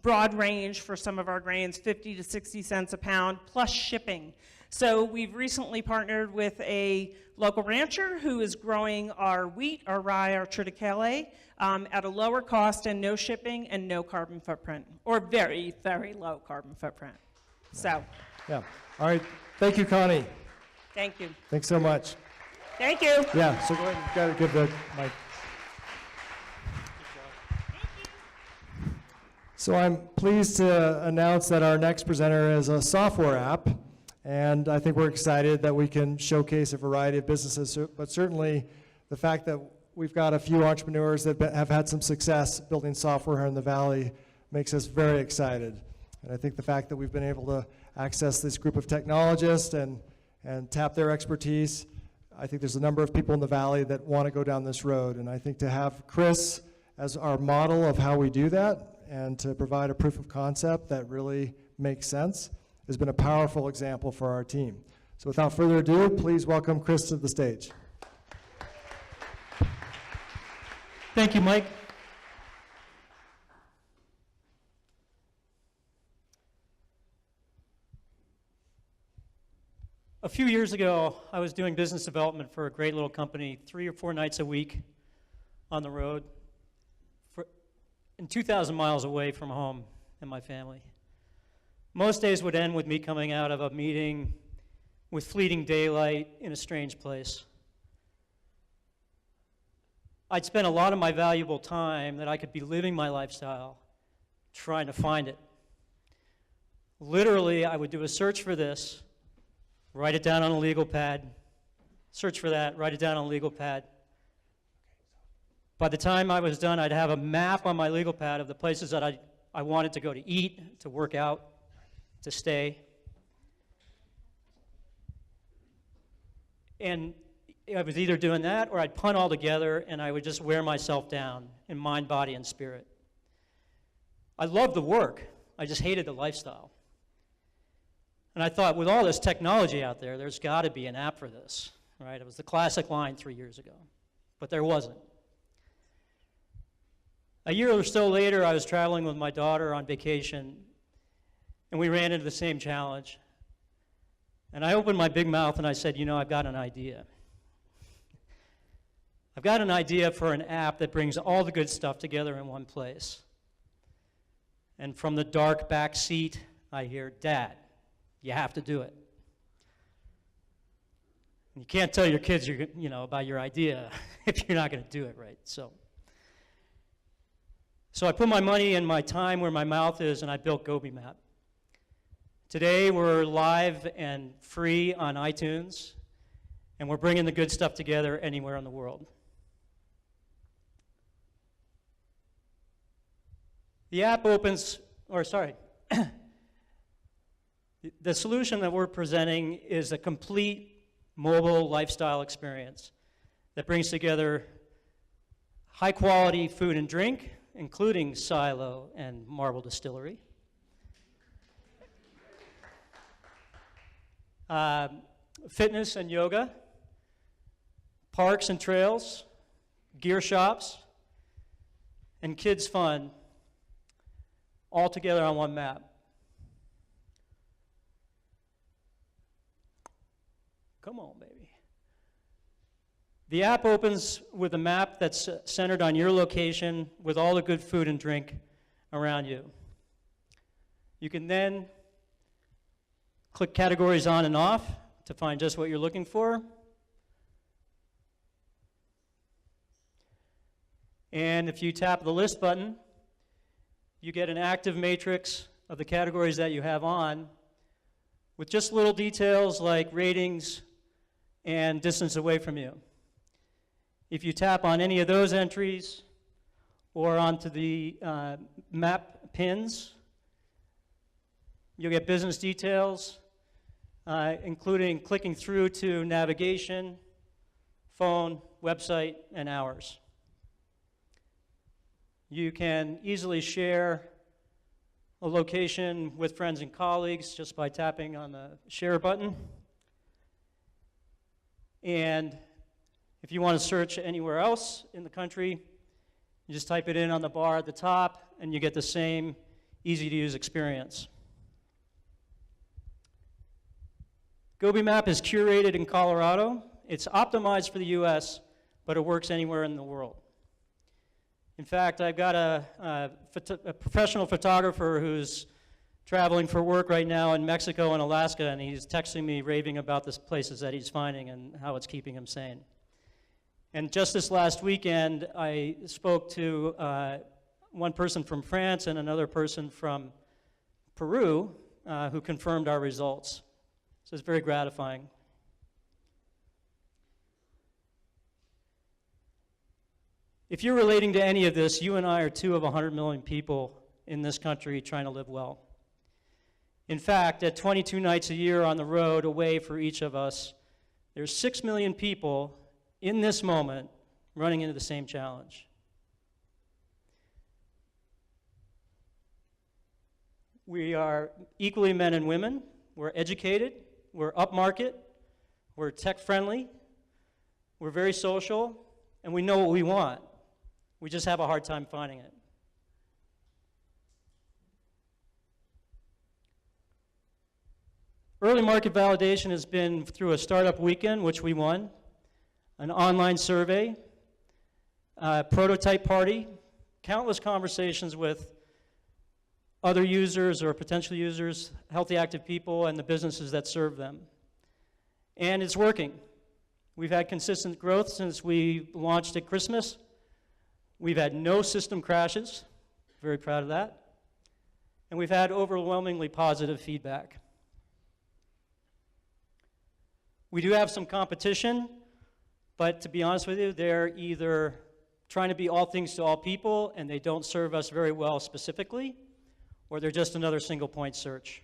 broad range for some of our grains, 50 to 60 cents a pound, plus shipping. So we've recently partnered with a local rancher who is growing our wheat, our rye, our triticale at a lower cost and no shipping and no carbon footprint, or very, very low carbon footprint. So, Yeah. All right. Thank you, Connie. thank you. Thanks so much. Thank you. Yeah, so go ahead and gotta give the mic. So I'm pleased to announce that our next presenter is a software app, and I think we're excited that we can showcase a variety of businesses, but certainly the fact that we've got a few entrepreneurs that have had some success building software here in the Valley makes us very excited. And I think the fact that we've been able to access this group of technologists and tap their expertise, I think there's a number of people in the Valley that want to go down this road. And I think to have Chris as our model of how we do that and to provide a proof of concept that really makes sense has been a powerful example for our team. So without further ado, please welcome Chris to the stage. Thank you, Mike. A few years ago, I was doing business development for a great little company 3 or 4 nights a week on the road and 2,000 miles away from home and my family. Most days would end with me coming out of a meeting with fleeting daylight in a strange place. I'd spend a lot of my valuable time that I could be living my lifestyle trying to find it. Literally, I would do a search for this, write it down on a legal pad, search for that, write it down on a legal pad. By the time I was done, I'd have a map on my legal pad of the places that I wanted to go to eat, to work out, to stay. And I was either doing that or I'd punt all together and I would just wear myself down in mind, body, and spirit. I loved the work. I just hated the lifestyle. And I thought, with all this technology out there, there's got to be an app for this, right? It was the classic line 3 years ago, but there wasn't. A year or so later, I was traveling with my daughter on vacation, and we ran into the same challenge. And I opened my big mouth and I said, I've got an idea. I've got an idea for an app that brings all the good stuff together in one place. And from the dark back seat, I hear, Dad, you have to do it. And you can't tell your kids about your idea if you're not going to do it right. So I put my money and my time where my mouth is, and I built GoBeMap. Today, we're live and free on iTunes, and we're bringing the good stuff together anywhere in the world. The app the solution that we're presenting is a complete mobile lifestyle experience that brings together high-quality food and drink, including silo and Marble Distillery, fitness and yoga, parks and trails, gear shops, and kids' fun all together on one map. Come on, baby. The app opens with a map that's centered on your location with all the good food and drink around you. You can then click categories on and off to find just what you're looking for. And if you tap the list button, you get an active matrix of the categories that you have on with just little details like ratings and distance away from you. If you tap on any of those entries or onto the map pins, you'll get business details, including clicking through to navigation, phone, website, and hours. You can easily share a location with friends and colleagues just by tapping on the share button. And if you want to search anywhere else in the country, you just type it in on the bar at the top, and you get the same easy-to-use experience. GoBeMap is curated in Colorado. It's optimized for the US, but it works anywhere in the world. In fact, I've got a professional photographer who's traveling for work right now in Mexico and Alaska, and he's texting me raving about the places that he's finding and how it's keeping him sane. And just this last weekend, I spoke to one person from France and another person from Peru who confirmed our results. So it's very gratifying. If you're relating to any of this, you and I are two of 100 million people in this country trying to live well. In fact, at 22 nights a year on the road away for each of us, there's 6 million people in this moment running into the same challenge. We are equally men and women. We're educated. We're upmarket. We're tech-friendly. We're very social. And we know what we want. We just have a hard time finding it. Early market validation has been through a startup weekend, which we won, an online survey, a prototype party, countless conversations with other users or potential users, healthy, active people, and the businesses that serve them. And it's working. We've had consistent growth since we launched at Christmas. We've had no system crashes, very proud of that. And we've had overwhelmingly positive feedback. We do have some competition, but to be honest with you, they're either trying to be all things to all people and they don't serve us very well specifically, or they're just another single point search.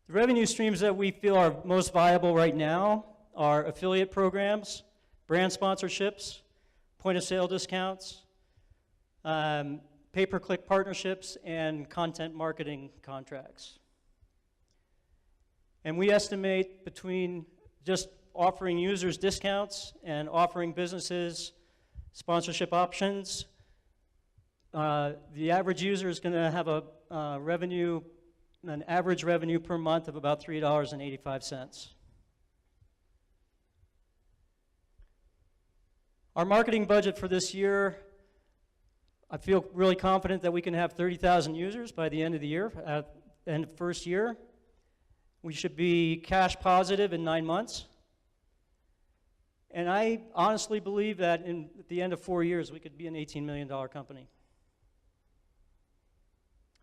The revenue streams that we feel are most viable right now are affiliate programs, brand sponsorships, point of sale discounts, pay-per-click partnerships, and content marketing contracts. And we estimate between just offering users discounts and offering businesses sponsorship options, the average user is going to have an average revenue per month of about $3.85. Our marketing budget for this year, I feel really confident that we can have 30,000 users by the end of the year, at the end of the first year. We should be cash positive in 9 months. And I honestly believe that at the end of 4 years, we could be an $18 million company.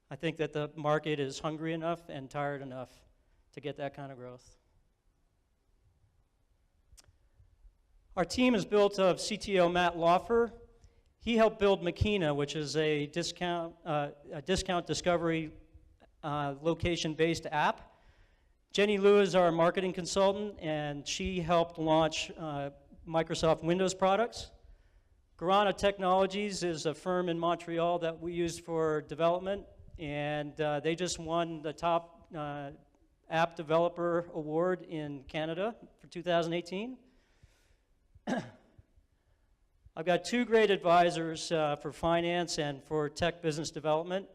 I think that the market is hungry enough and tired enough to get that kind of growth. Our team is built of CTO Matt Laufer. He helped build Makina, which is a discount discovery location-based app. Jenny Liu is our marketing consultant, and she helped launch Microsoft Windows products. Guarana Technologies is a firm in Montreal that we use for development, and they just won the top App Developer Award in Canada for 2018. I've got 2 great advisors for finance and for tech business development,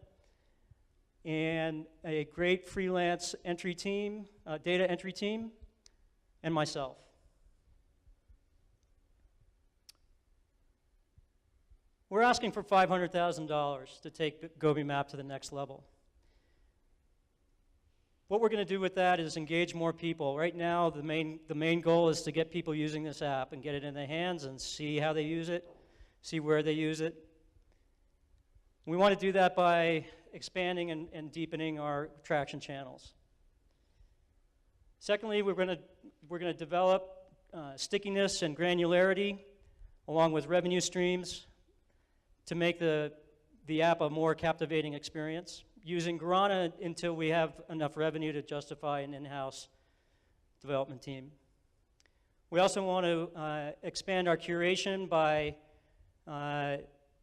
and a great freelance entry team, data entry team, and myself. We're asking for $500,000 to take GoBeMap to the next level. What we're going to do with that is engage more people. Right now, the main goal is to get people using this app and get it in their hands and see how they use it, see where they use it. We want to do that by expanding and deepening our traction channels. Secondly, we're going to develop stickiness and granularity along with revenue streams to make the app a more captivating experience, using Guarana until we have enough revenue to justify an in-house development team. We also want to expand our curation by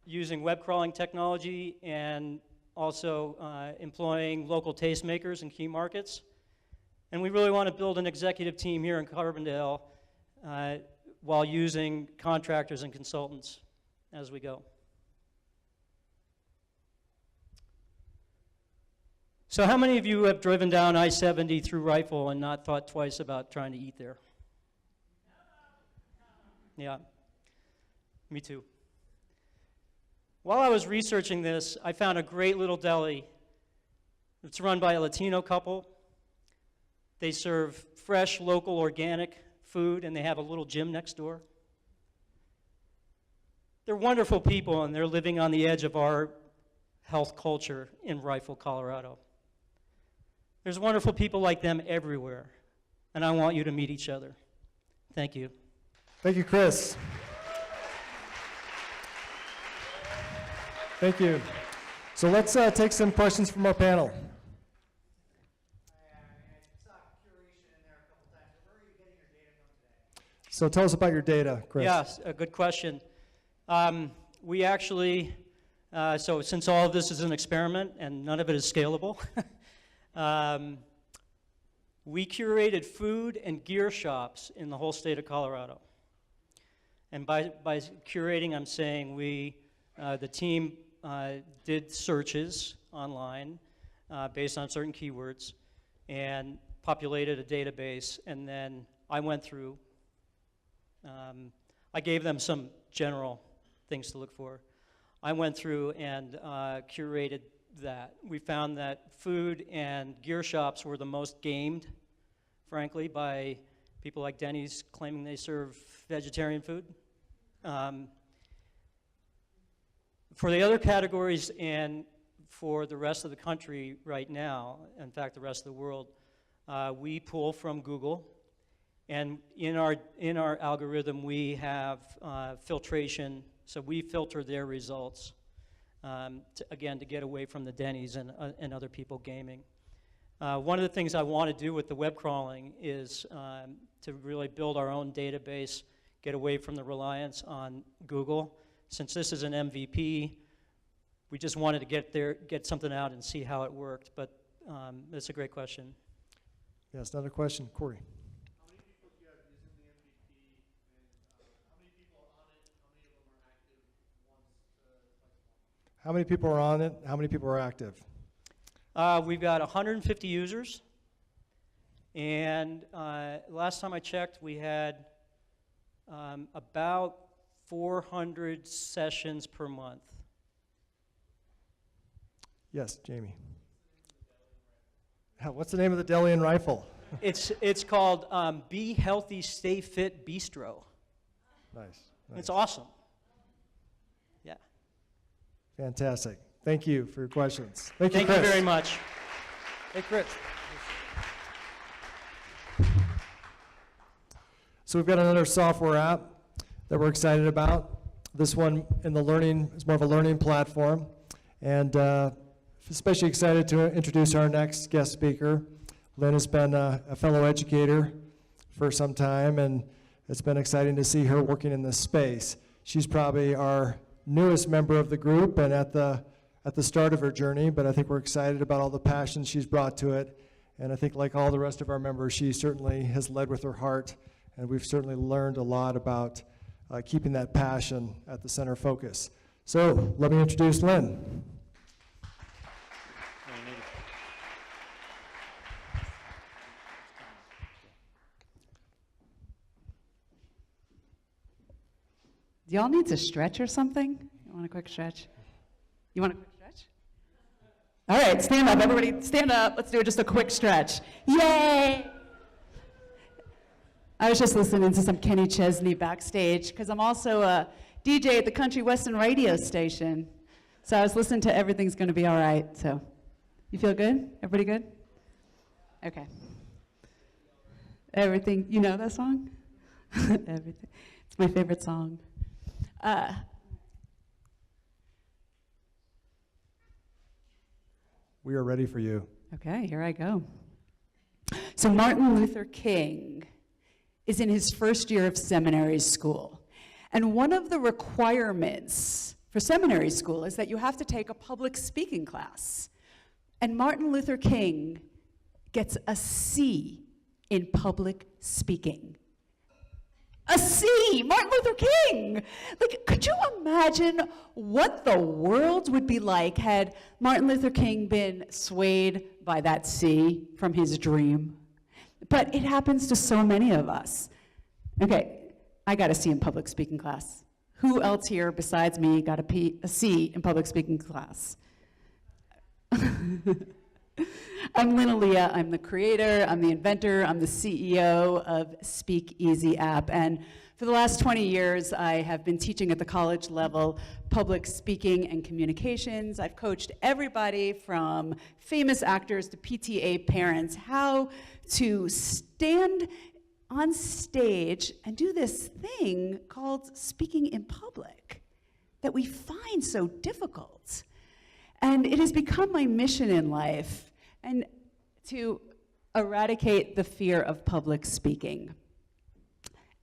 using web crawling technology and also employing local tastemakers in key markets. And we really want to build an executive team here in Carbondale while using contractors and consultants as we go. So how many of you have driven down I-70 through Rifle and not thought twice about trying to eat there? Yeah, me too. While I was researching this, I found a great little deli. It's run by a Latino couple. They serve fresh, local, organic food, and they have a little gym next door. They're wonderful people, and they're living on the edge of our health culture in Rifle, Colorado. There's wonderful people like them everywhere, and I want you to meet each other. Thank you. Thank you, Chris. Thank you. So let's take some questions from our panel. I saw curation in there a couple times. Where are you getting your data from today? So tell us about your data, Chris. Yes, a good question. We actually, so since all of this is an experiment and none of it is scalable, we curated food and gear shops in the whole state of Colorado. And by curating, I'm saying the team did searches online based on certain keywords and populated a database, and then I went through. I gave them some general things to look for. I went through and curated that. We found that food and gear shops were the most gamed, frankly, by people like Denny's claiming they serve vegetarian food. For the other categories and for the rest of the country right now, in fact, the rest of the world, we pull from Google. And in our algorithm, we have filtration, so we filter their results, to get away from the Denny's and other people gaming. One of the things I want to do with the web crawling is to really build our own database, get away from the reliance on Google. Since this is an MVP, we just wanted to get something out and see how it worked, but that's a great question. Yes, another question, Corey. How many people do you have using the MVP, and how many people are on it? How many of them are active once, twice a month? How many people are on it? How many people are active? We've got 150 users, and last time I checked, we had about 400 sessions per month. Yes, Jamie. What's the name of the deli and rifle? It's called Be Healthy, Stay Fit Bistro. Nice. It's awesome. Yeah. Fantastic. Thank you for your questions. Thank you, Thank Chris. you very much. Hey, Chris. So we've got another software app that we're excited about. This one in the learning is more of a learning platform, and especially excited to introduce our next guest speaker. Lynn has been a fellow educator for some time, and it's been exciting to see her working in this space. She's probably our newest member of the group and at the start of her journey, but I think we're excited about all the passion she's brought to it And I think like all the rest of our members, she certainly has led with her heart, and we've certainly learned a lot about keeping that passion at the center focus. So let me introduce Lynn. Do y'all need to stretch or something? You want a quick stretch? You want a quick stretch? All right, stand up, everybody, stand up. Let's do just a quick stretch. Yay! I was just listening to some Kenny Chesney backstage because I'm also a DJ at the Country Western radio station. So I was listening to Everything's Gonna Be All Right. So, you feel good? Everybody good? Okay. Everything, you know that song? Everything. It's my favorite song. We are ready for you. Okay, here I go. So Martin Luther King is in his first year of seminary school. And one of the requirements for seminary school is that you have to take a public speaking class. And Martin Luther King gets a C in public speaking. A C! Martin Luther King! Like, could you imagine what the world would be like had Martin Luther King been swayed by that C from his dream? But it happens to so many of us. Okay, I got a C in public speaking class. Who else here besides me got a C in public speaking class? I'm Lynn Aaliyah. I'm the creator, I'm the inventor, I'm the CEO of Speakeasy app. And for the last 20 years, I have been teaching at the college level public speaking and communications. I've coached everybody from famous actors to PTA parents how to stand on stage and do this thing called speaking in public that we find so difficult. And it has become my mission in life and to eradicate the fear of public speaking.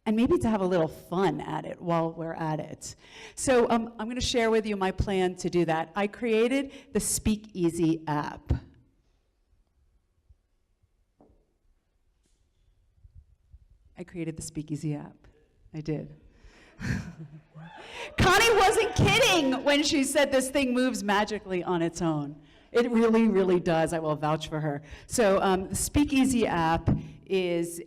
And maybe to have a little fun at it while we're at it. So I'm going to share with you my plan to do that. I created the Speakeasy app. I created the Speakeasy app. I did. Connie wasn't kidding when she said this thing moves magically on its own. It really, really does. I will vouch for her. So the Speakeasy app is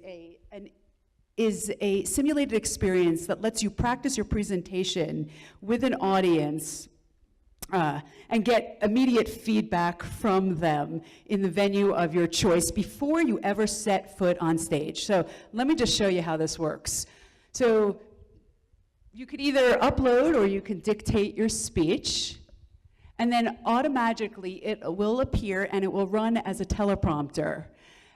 a simulated experience that lets you practice your presentation with an audience and get immediate feedback from them in the venue of your choice before you ever set foot on stage. So let me just show you how this works. So you could either upload or you can dictate your speech, and then automatically it will appear and it will run as a teleprompter.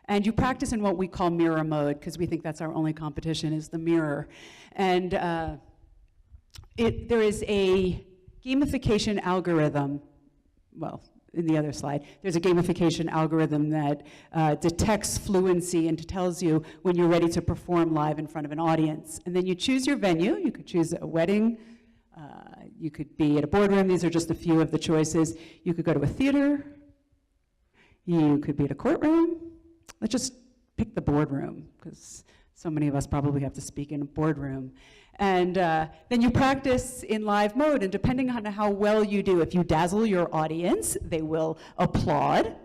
And you practice in what we call mirror mode, because we think that's our only competition, is the mirror. And there is a gamification algorithm, well, in the other slide, there's a gamification algorithm that detects fluency and tells you when you're ready to perform live in front of an audience. And then you choose your venue. You could choose a wedding. You could be at a boardroom. These are just a few of the choices. You could go to a theater. You could be at a courtroom. Let's just pick the boardroom, because so many of us probably have to speak in a boardroom. And then you practice in live mode, and depending on how well you do, if you dazzle your audience, they will applaud.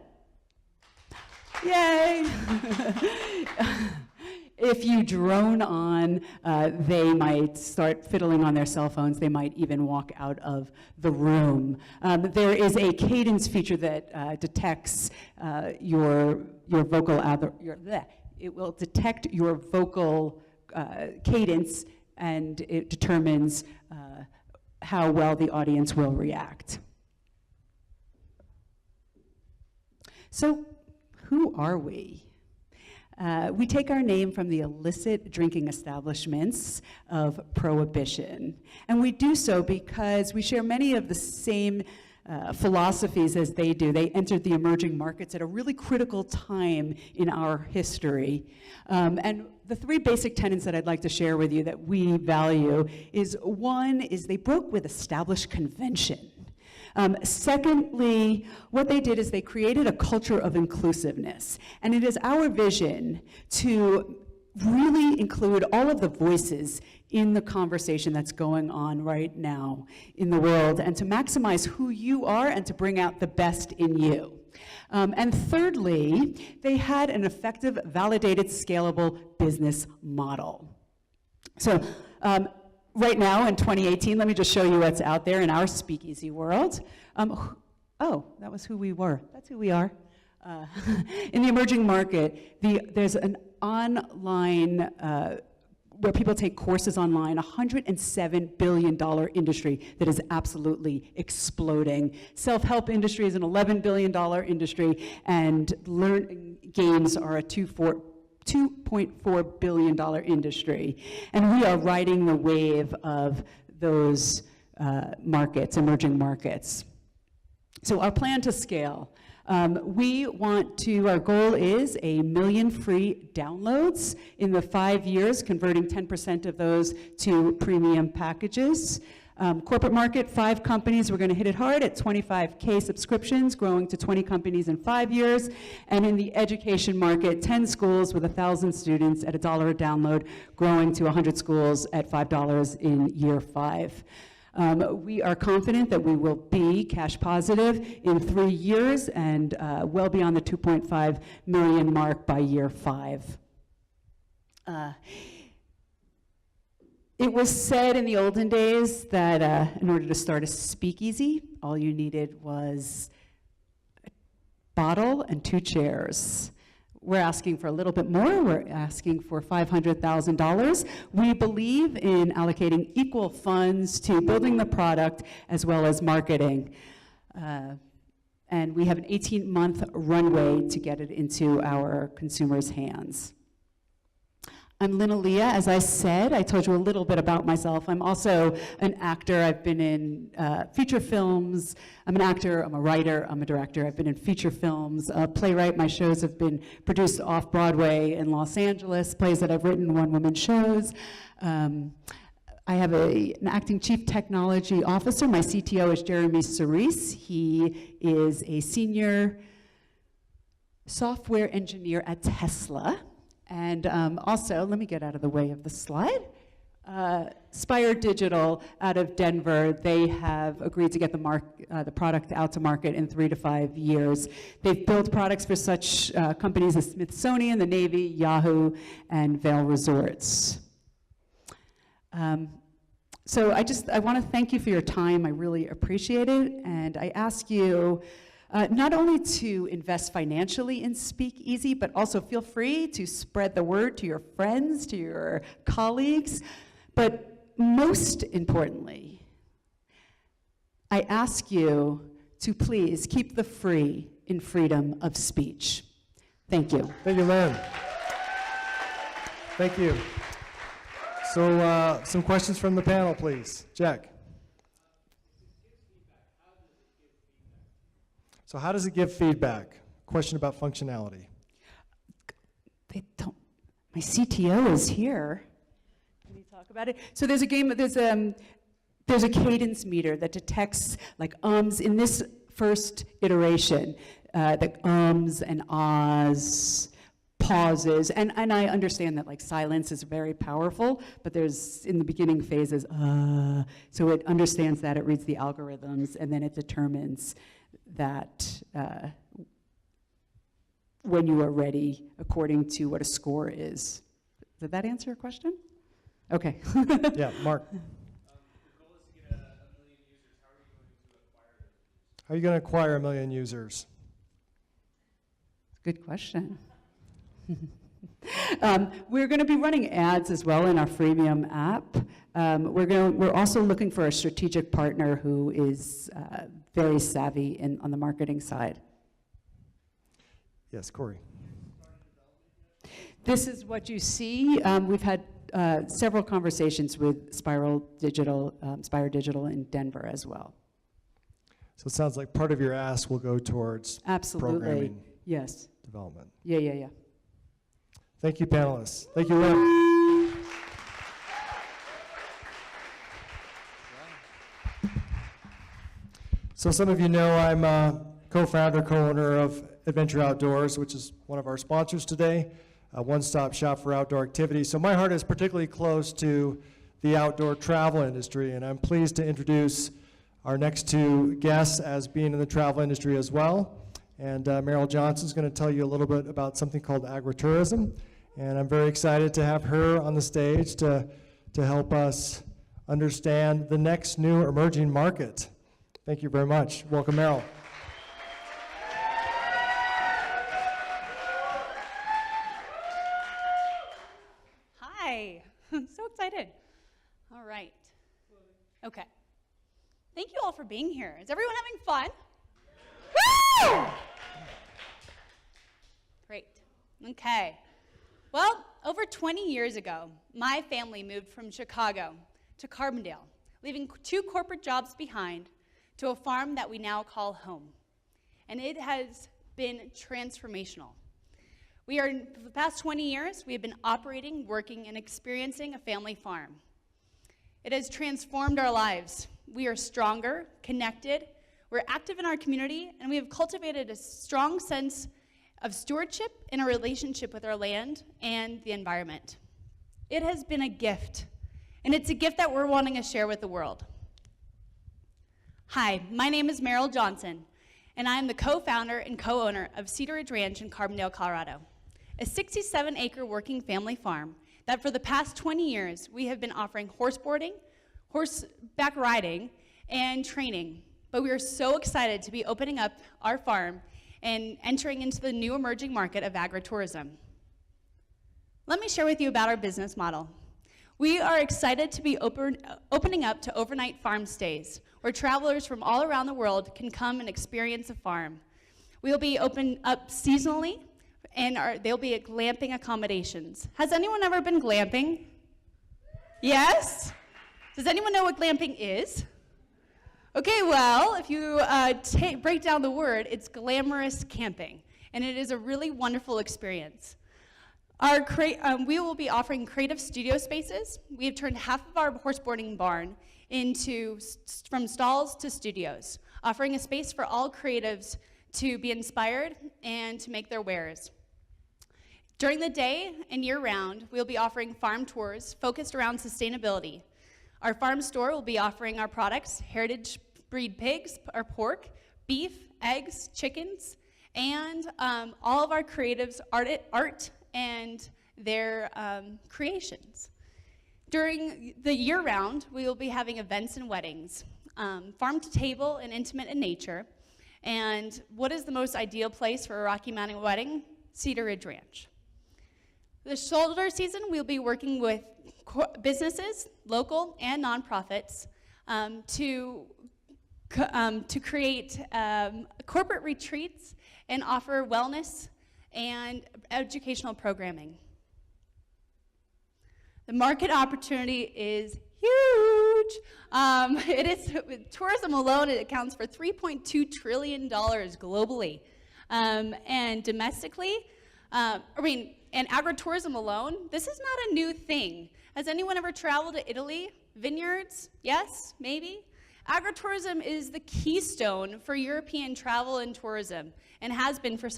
Yay! If you drone on, they might start fiddling on their cell phones. They might even walk out of the room. There is a cadence feature that detects your vocal, it will detect your vocal cadence, and it determines how well the audience will react. So, who are we? We take our name from the illicit drinking establishments of Prohibition. And we do so because we share many of the same philosophies as they do. They entered the emerging markets at a really critical time in our history. And the three basic tenets that I'd like to share with you that we value is, one, is they broke with established convention. Secondly, what they did is they created a culture of inclusiveness. And it is our vision to really include all of the voices in the conversation that's going on right now in the world, and to maximize who you are and to bring out the best in you. And thirdly, they had an effective, validated, scalable business model. So right now in 2018, let me just show you what's out there in our speakeasy world. Oh, that was who we were. That's who we are. In the emerging market, there's an online, where people take courses online, $107 billion industry that is absolutely exploding. Self-help industry is an $11 billion industry, and learning games are a $2.4 billion industry. And we are riding the wave of those markets, emerging markets. So our plan to scale. Our goal is 1 million free downloads in the 5 years, converting 10% of those to premium packages. Corporate market, 5 companies, we're gonna hit it hard at 25K subscriptions, growing to 20 companies in 5 years. And in the education market, 10 schools with 1,000 students at $1 a download, growing to 100 schools at $5 in year 5. We are confident that we will be cash positive in 3 years and well beyond the 2.5 million mark by year 5. It was said in the olden days that in order to start a speakeasy, all you needed was a bottle and 2 chairs. We're asking for a little bit more. We're asking for $500,000. We believe in allocating equal funds to building the product as well as marketing. And we have an 18-month runway to get it into our consumers' hands. I'm Lynn Aaliyah. As I said, I told you a little bit about myself. I'm also an actor. I've been in feature films. I'm an actor, I'm a writer, I'm a director. I've been in feature films, a playwright. My shows have been produced off-Broadway in Los Angeles, plays that I've written, one-woman shows. I have an acting chief technology officer. My CTO is Jeremy Cerise. He is a senior software engineer at Tesla. And also, let me get out of the way of the slide. Spire Digital out of Denver, they have agreed to get the product out to market in 3 to 5 years. They've built products for such companies as Smithsonian, the Navy, Yahoo, and Vail Resorts. So I want to thank you for your time. I really appreciate it. And I ask you not only to invest financially in Speakeasy, but also feel free to spread the word to your friends, to your colleagues. But most importantly, I ask you to please keep the free in freedom of speech. Thank you. Thank you, Lynn. Thank you. So some questions from the panel, please. Jack. So how does it give feedback? Question about functionality. They don't. My CTO is here. Can we talk about it? So there's a game. There's a cadence meter that detects like ums in this first iteration, the ums and ahs, pauses, and I understand that like silence is very powerful, but there's in the beginning phases, so it understands that, it reads the algorithms, and then it determines that when you are ready according to what a score is. Did that answer your question? Okay. Yeah, Mark. The goal is to get 1 million users. How are you going to acquire those users? How are you going to acquire 1 million users? Good question. We're going to be running ads as well in our freemium app. We're also looking for a strategic partner who is very savvy on the marketing side. Yes, Corey. This is what you see. We've had several conversations with Spire Digital in Denver as well. So it sounds like part of your ask will go towards Absolutely. programming Yes. development. Yeah. Thank you, panelists. Thank you, Lynn. So some of you know I'm a co-founder, co-owner of Adventure Outdoors, which is one of our sponsors today, a one-stop shop for outdoor activities. So my heart is particularly close to the outdoor travel industry, and I'm pleased to introduce our next two guests as being in the travel industry as well. And Meryl Johnson's going to tell you a little bit about something called agritourism, and I'm very excited to have her on the stage to help us understand the next new emerging market. Thank you very much. Welcome, Meryl. Hi, I'm so excited. All right. Okay. Thank you all for being here. Is everyone having fun? Woo! Great. Okay. Well, over 20 years ago, my family moved from Chicago to Carbondale, leaving 2 corporate jobs behind to a farm that we now call home. And it has been transformational. For the past 20 years, we have been operating, working, and experiencing a family farm. It has transformed our lives. We are stronger, connected, we're active in our community, and we have cultivated a strong sense of stewardship in our relationship with our land and the environment. It has been a gift, and it's a gift that we're wanting to share with the world. Hi, my name is Meryl Johnson, and I am the co-founder and co-owner of Cedar Ridge Ranch in Carbondale, Colorado, a 67-acre working family farm that for the past 20 years we have been offering horseboarding, horseback riding, and training. But we are so excited to be opening up our farm and entering into the new emerging market of agritourism. Let me share with you about our business model. We are excited to be opening up to overnight farm stays, where travelers from all around the world can come and experience a farm. We will be open up seasonally, and there'll be glamping accommodations. Has anyone ever been glamping? Yes? Does anyone know what glamping is? Okay, well, if you break down the word, it's glamorous camping, and it is a really wonderful experience. We will be offering creative studio spaces. We have turned half of our horseboarding barn into from stalls to studios, offering a space for all creatives to be inspired and to make their wares. During the day and year-round, we'll be offering farm tours focused around sustainability. Our farm store will be offering our products, heritage breed pigs, or pork, beef, eggs, chickens, and all of our creatives' art and their creations. During the year-round, we will be having events and weddings, farm to table and intimate in nature. And what is the most ideal place for a Rocky Mountain wedding? Cedar Ridge Ranch. This shoulder season, we'll be working with businesses, local and nonprofits, to create corporate retreats and offer wellness and educational programming. The market opportunity is huge. Tourism alone, it accounts for $3.2 trillion globally. And domestically, and agritourism alone, this is not a new thing. Has anyone ever traveled to Italy? Vineyards? Yes, maybe? Agritourism is the keystone for European travel and tourism and has been for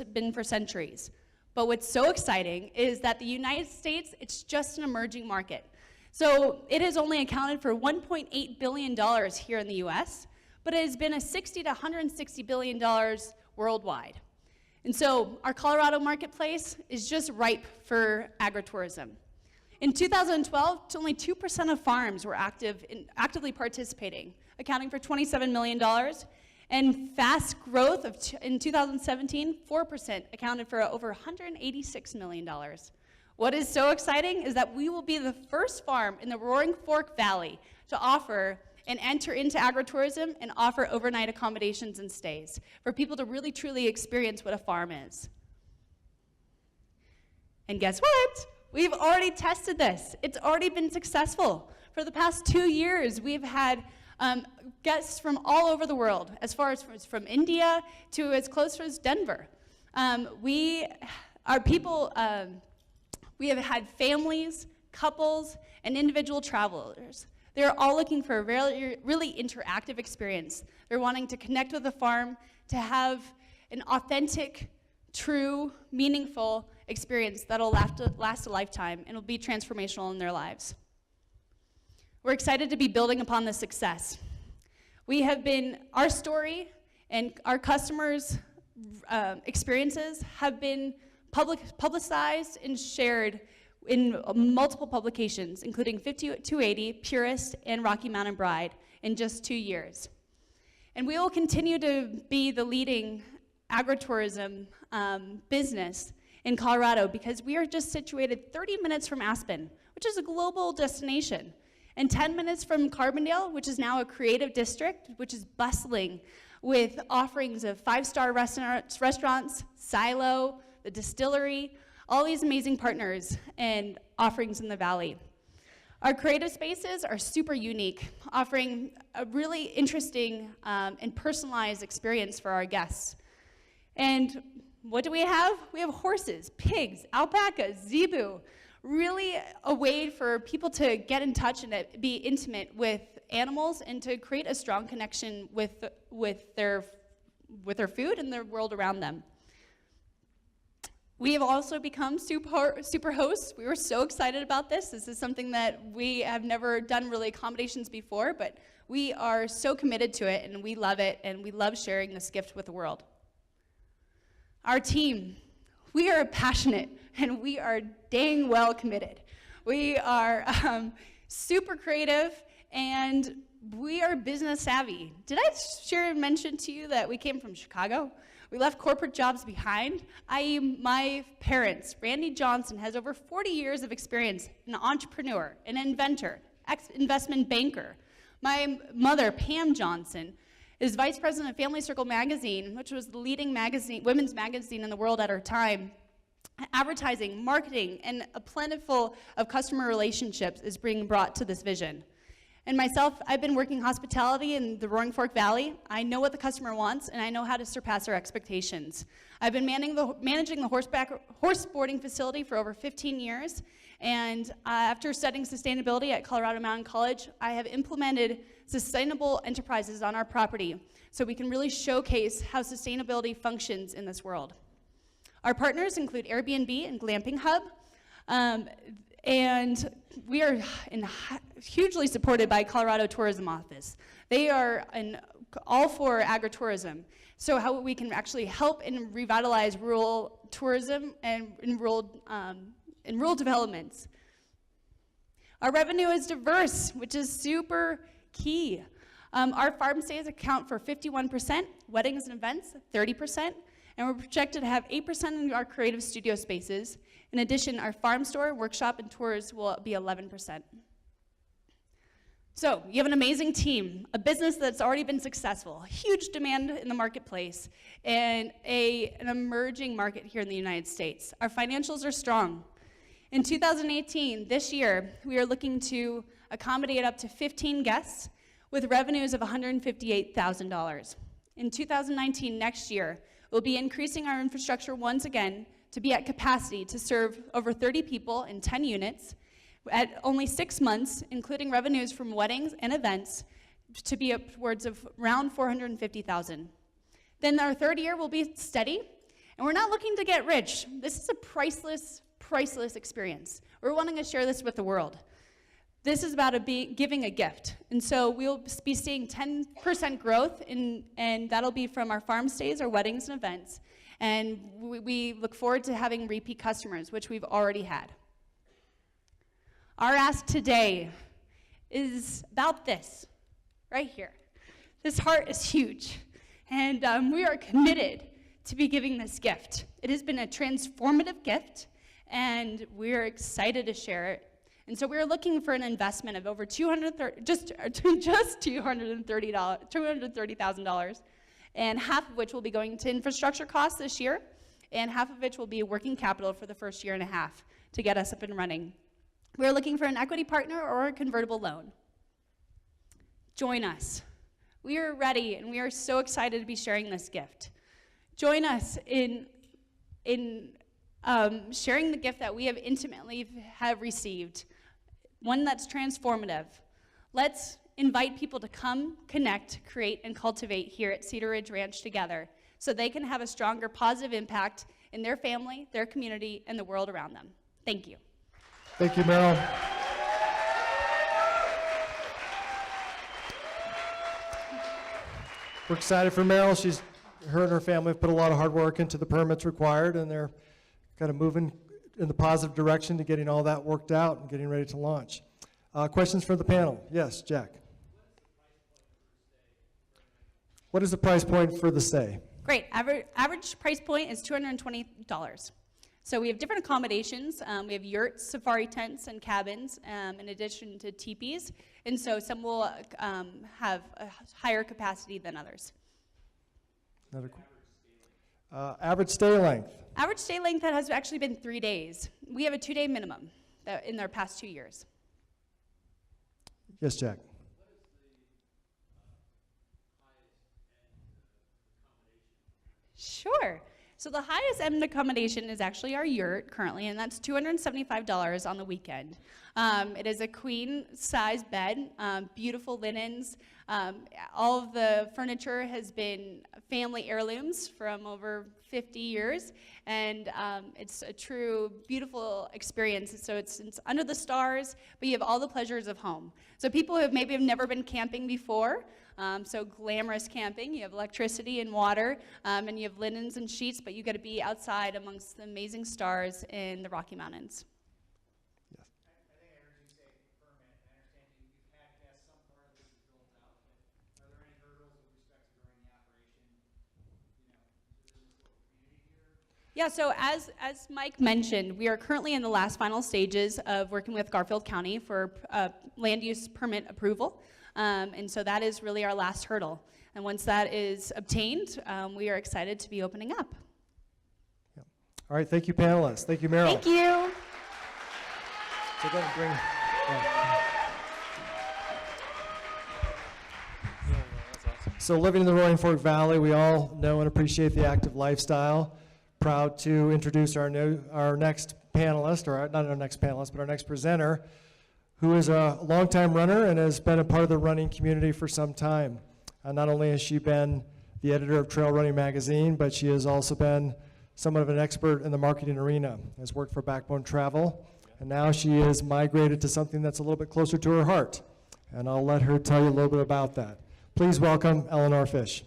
centuries. But what's so exciting is that the United States, it's just an emerging market. So it has only accounted for $1.8 billion here in the US, but it has been a $60 to $160 billion worldwide. And so our Colorado marketplace is just ripe for agritourism. In 2012, only 2% of farms were actively participating, accounting for $27 million. And fast growth in 2017, 4% accounted for over $186 million. What is so exciting is that we will be the first farm in the Roaring Fork Valley to offer and enter into agritourism and offer overnight accommodations and stays for people to really truly experience what a farm is. And guess what? We've already tested this. It's already been successful. For the past 2 years, we've had guests from all over the world, as far as from India to as close as Denver. We have had families, couples, and individual travelers. They're all looking for a really interactive experience. They're wanting to connect with the farm, to have an authentic, true, meaningful experience that'll last a lifetime and will be transformational in their lives. We're excited to be building upon this success. Our story and our customers' experiences have been publicized and shared in multiple publications, including 5280, Purist, and Rocky Mountain Bride in just 2 years. And we will continue to be the leading agritourism business in Colorado because we are just situated 30 minutes from Aspen, which is a global destination, and 10 minutes from Carbondale, which is now a creative district, which is bustling with offerings of 5-star restaurants, Silo, the distillery, all these amazing partners and offerings in the valley. Our creative spaces are super unique, offering a really interesting and personalized experience for our guests. And what do we have? We have horses, pigs, alpacas, zebu, really a way for people to get in touch and be intimate with animals and to create a strong connection with their food and the world around them. We have also become super hosts. We were so excited about this. This is something that we have never done really accommodations before, but we are so committed to it, and we love it, and we love sharing this gift with the world. Our team, we are passionate, and we are dang well committed. We are super creative, and we are business savvy. Did I mention to you that we came from Chicago? We left corporate jobs behind. My parents, Randy Johnson, has over 40 years of experience, an entrepreneur, an inventor, investment banker. My mother, Pam Johnson, is vice president of Family Circle magazine, which was the leading women's magazine in the world at her time. Advertising, marketing, and a plentiful of customer relationships is being brought to this vision. And myself, I've been working hospitality in the Roaring Fork Valley. I know what the customer wants, and I know how to surpass their expectations. I've been managing the horse boarding facility for over 15 years, and after studying sustainability at Colorado Mountain College, I have implemented sustainable enterprises on our property so we can really showcase how sustainability functions in this world. Our partners include Airbnb and Glamping Hub, and we are hugely supported by Colorado Tourism Office. They are all for agritourism, so how we can actually help and revitalize rural tourism and in rural developments. Our revenue is diverse, which is super key. Our farm stays account for 51%, weddings and events 30%, and we're projected to have 8% in our creative studio spaces. In addition, our farm store, workshop, and tours will be 11%. So, you have an amazing team, a business that's already been successful, huge demand in the marketplace, and an emerging market here in the United States. Our financials are strong. In 2018, this year, we are looking to accommodate up to 15 guests with revenues of $158,000. In 2019, next year, we'll be increasing our infrastructure once again to be at capacity to serve over 30 people in 10 units at only 6 months, including revenues from weddings and events, to be upwards of around $450,000. Then our third year will be steady, and we're not looking to get rich. This is a priceless experience. We're wanting to share this with the world. This is about giving a gift. And so we'll be seeing 10% growth, and that'll be from our farm stays, our weddings and events. And we look forward to having repeat customers, which we've already had. Our ask today is about this, right here. This heart is huge, and we are committed to be giving this gift. It has been a transformative gift, and we're excited to share it. And so we're looking for an investment of over $230,000, and half of which will be going to infrastructure costs this year, and half of which will be working capital for the first year and a half to get us up and running. We're looking for an equity partner or a convertible loan. Join us. We are ready, and we are so excited to be sharing this gift. Join us in sharing the gift that we have intimately received, one that's transformative. Let's invite people to come, connect, create, and cultivate here at Cedar Ridge Ranch together so they can have a stronger positive impact in their family, their community, and the world around them. Thank you. Thank you, Meryl. We're excited for Meryl. Her and her family have put a lot of hard work into the permits required, and they're kind of moving in the positive direction to getting all that worked out and getting ready to launch. Questions for the panel? Yes, Jack. What is the price point for the stay? Great. Average price point is $220. So we have different accommodations. We have yurts, safari tents, and cabins, in addition to teepees. And so some will have a higher capacity than others. Average stay length? Average stay length that has actually been 3 days. We have a 2-day minimum in our past 2 years. Yes, Jack. Sure. So the highest end accommodation is actually our yurt currently, and that's $275 on the weekend. It is a queen size bed, beautiful linens. All of the furniture has been family heirlooms from over 50 years, and it's a true beautiful experience. So it's under the stars, but you have all the pleasures of home. So people who maybe have never been camping before, so glamorous camping, you have electricity and water, and you have linens and sheets, but you got to be outside amongst the amazing stars in the Rocky Mountains. Yes. I think I heard you say permit. I understand you've had guests, some part of this is built out, but are there any hurdles with respect to growing the operation, to this local community here? Yeah, so as Mike mentioned, we are currently in the last final stages of working with Garfield County for land use permit approval. And so that is really our last hurdle. And once that is obtained, we are excited to be opening up. Yeah. All right, thank you, panelists. Thank you, Meryl. Thank you. So go ahead and bring. So living in the Roaring Fork Valley, we all know and appreciate the active lifestyle. Proud to introduce our next panelist, or not our next panelist, but our next presenter, who is a longtime runner and has been a part of the running community for some time. Not only has she been the editor of Trail Running Magazine, but she has also been somewhat of an expert in the marketing arena, has worked for Backbone Travel, and now she is migrated to something that's a little bit closer to her heart. And I'll let her tell you a little bit about that. Please welcome Eleanor Fish.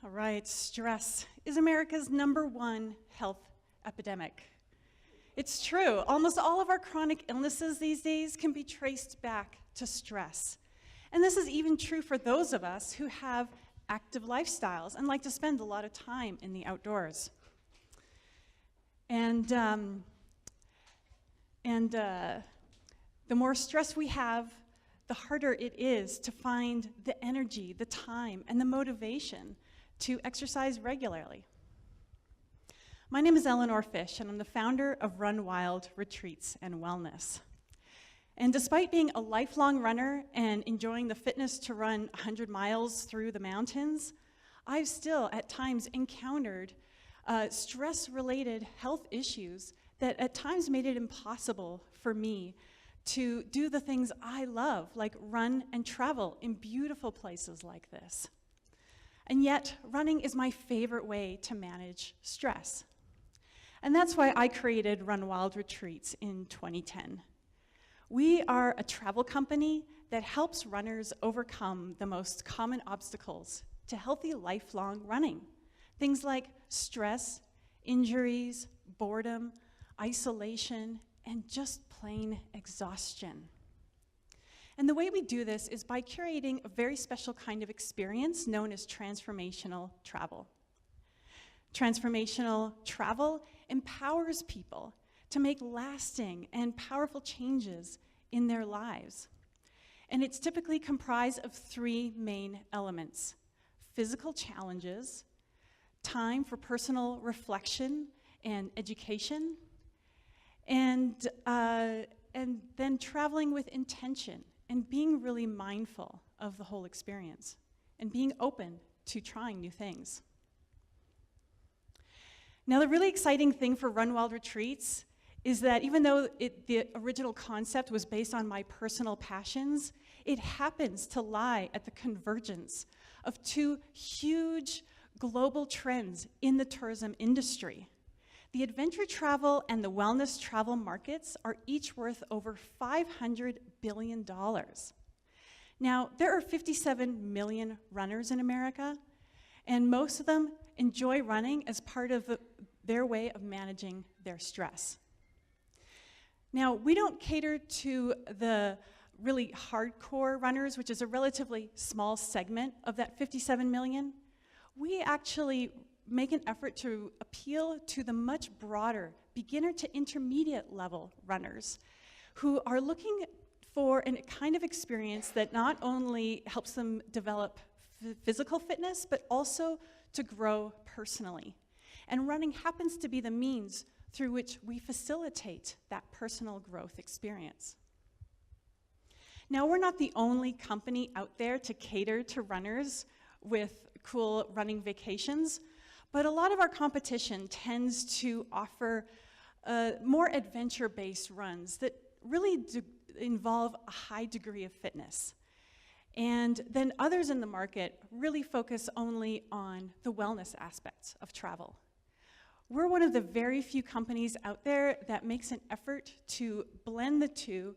All right, stress is America's #1 health epidemic. It's true, almost all of our chronic illnesses these days can be traced back to stress. And this is even true for those of us who have active lifestyles and like to spend a lot of time in the outdoors. And the more stress we have, the harder it is to find the energy, the time, and the motivation to exercise regularly. My name is Eleanor Fish, and I'm the founder of Run Wild Retreats and Wellness. And despite being a lifelong runner and enjoying the fitness to run 100 miles through the mountains, I've still at times encountered stress-related health issues that at times made it impossible for me to do the things I love, like run and travel in beautiful places like this. And yet, running is my favorite way to manage stress. And that's why I created Run Wild Retreats in 2010. We are a travel company that helps runners overcome the most common obstacles to healthy lifelong running. Things like stress, injuries, boredom, isolation, and just plain exhaustion. And the way we do this is by curating a very special kind of experience known as transformational travel. Transformational travel empowers people to make lasting and powerful changes in their lives. And it's typically comprised of 3 main elements: physical challenges, time for personal reflection and education, and then traveling with intention and being really mindful of the whole experience and being open to trying new things. Now, the really exciting thing for Run Wild Retreats is that even though the original concept was based on my personal passions, it happens to lie at the convergence of two huge global trends in the tourism industry. The adventure travel and the wellness travel markets are each worth over $500 billion. Now, there are 57 million runners in America, and most of them enjoy running as part of their way of managing their stress. Now, we don't cater to the really hardcore runners, which is a relatively small segment of that 57 million. We actually make an effort to appeal to the much broader beginner to intermediate level runners who are looking for a kind of experience that not only helps them develop physical fitness, but also to grow personally. And running happens to be the means through which we facilitate that personal growth experience. Now, we're not the only company out there to cater to runners with cool running vacations, but a lot of our competition tends to offer more adventure-based runs that really involve a high degree of fitness. And then others in the market really focus only on the wellness aspects of travel. We're one of the very few companies out there that makes an effort to blend the two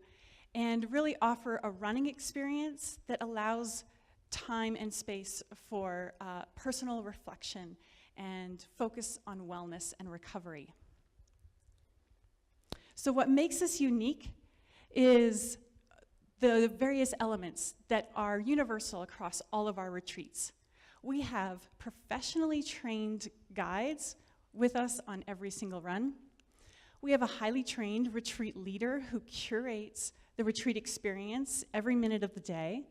and really offer a running experience that allows time and space for personal reflection and focus on wellness and recovery. So what makes us unique is the various elements that are universal across all of our retreats. We have professionally trained guides with us on every single run. We have a highly trained retreat leader who curates the retreat experience every minute of the day.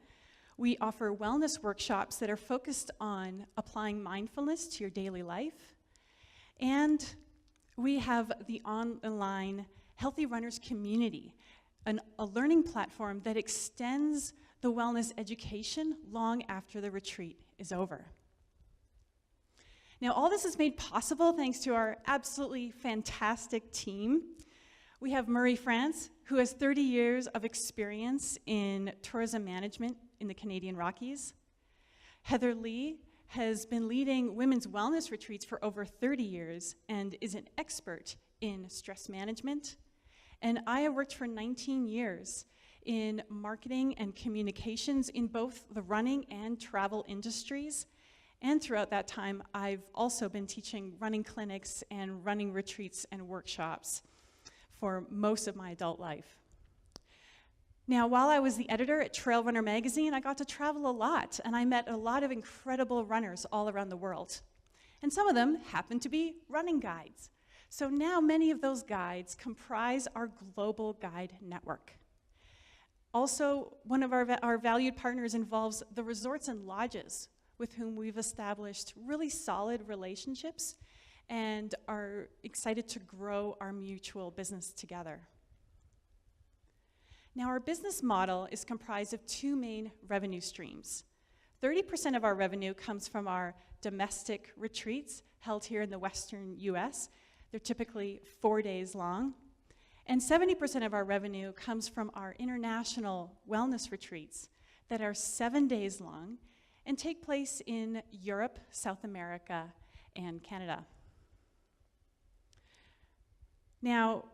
We offer wellness workshops that are focused on applying mindfulness to your daily life. And we have the online Healthy Runners community, a learning platform that extends the wellness education long after the retreat is over. Now, all this is made possible thanks to our absolutely fantastic team. We have Murray France, who has 30 years of experience in tourism management in the Canadian Rockies. Heather Lee has been leading women's wellness retreats for over 30 years and is an expert in stress management. And I have worked for 19 years in marketing and communications in both the running and travel industries. And throughout that time, I've also been teaching running clinics and running retreats and workshops for most of my adult life. Now, while I was the editor at Trail Runner magazine, I got to travel a lot, and I met a lot of incredible runners all around the world. And some of them happened to be running guides. So now many of those guides comprise our global guide network. Also, one of our valued partners involves the resorts and lodges with whom we've established really solid relationships and are excited to grow our mutual business together. Now, our business model is comprised of two main revenue streams. 30% of our revenue comes from our domestic retreats held here in the Western US. They're typically 4 days long. And 70% of our revenue comes from our international wellness retreats that are 7 days long and take place in Europe, South America, and Canada. Now,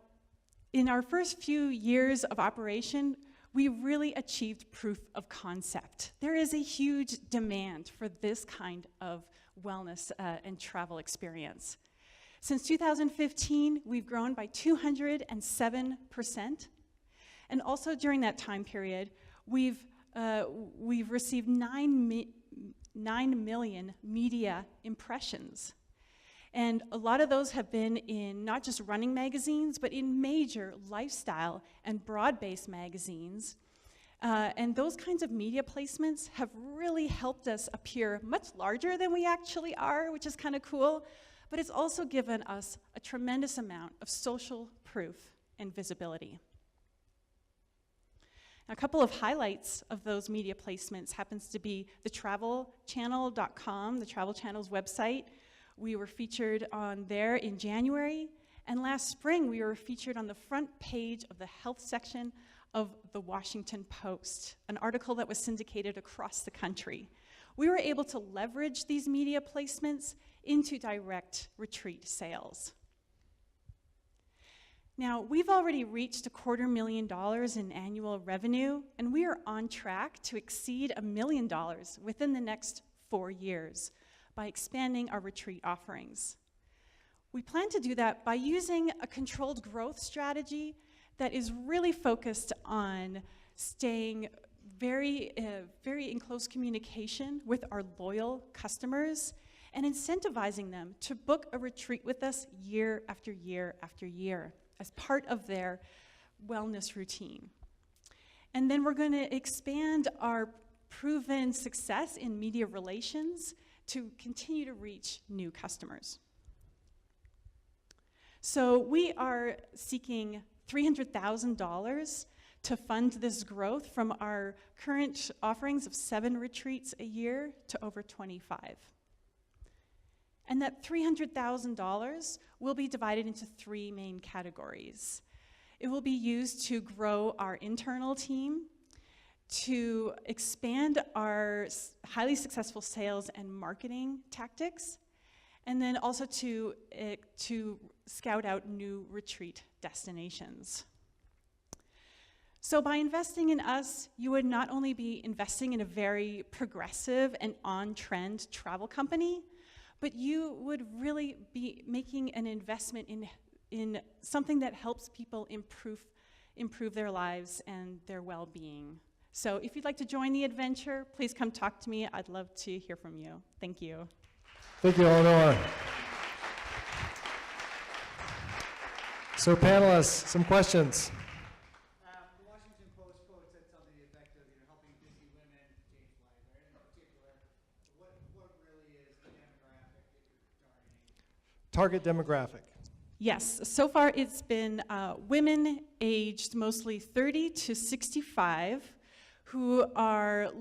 in our first few years of operation, we really achieved proof of concept. There is a huge demand for this kind of wellness and travel experience. Since 2015, we've grown by 207%. And also during that time period, we've received 9 million media impressions. And a lot of those have been in not just running magazines, but in major lifestyle and broad-based magazines. And those kinds of media placements have really helped us appear much larger than we actually are, which is kind of cool. But it's also given us a tremendous amount of social proof and visibility. A couple of highlights of those media placements happens to be the travelchannel.com, the Travel Channel's website. We were featured on there in January, and last spring we were featured on the front page of the health section of the Washington Post, an article that was syndicated across the country. We were able to leverage these media placements into direct retreat sales. Now, we've already reached $250,000 in annual revenue, and we are on track to exceed $1 million within the next 4 years by expanding our retreat offerings. We plan to do that by using a controlled growth strategy that is really focused on staying very in close communication with our loyal customers and incentivizing them to book a retreat with us year after year after year as part of their wellness routine. And then we're going to expand our proven success in media relations to continue to reach new customers. So we are seeking $300,000 to fund this growth from our current offerings of 7 retreats a year to over 25. And that $300,000 will be divided into 3 main categories. It will be used to grow our internal team, to expand our highly successful sales and marketing tactics, and then also to scout out new retreat destinations. So by investing in us, you would not only be investing in a very progressive and on-trend travel company, but you would really be making an investment in something that helps people improve their lives and their well-being. So if you'd like to join the adventure, please come talk to me. I'd love to hear from you. Thank you. Thank you, Eleanor. So panelists, some questions. The Washington Post quote said something to the effect of, helping busy women change lives, right? In particular, what really is the demographic that you're targeting? Target demographic. Yes, so far it's been women aged mostly 30 to 65 who are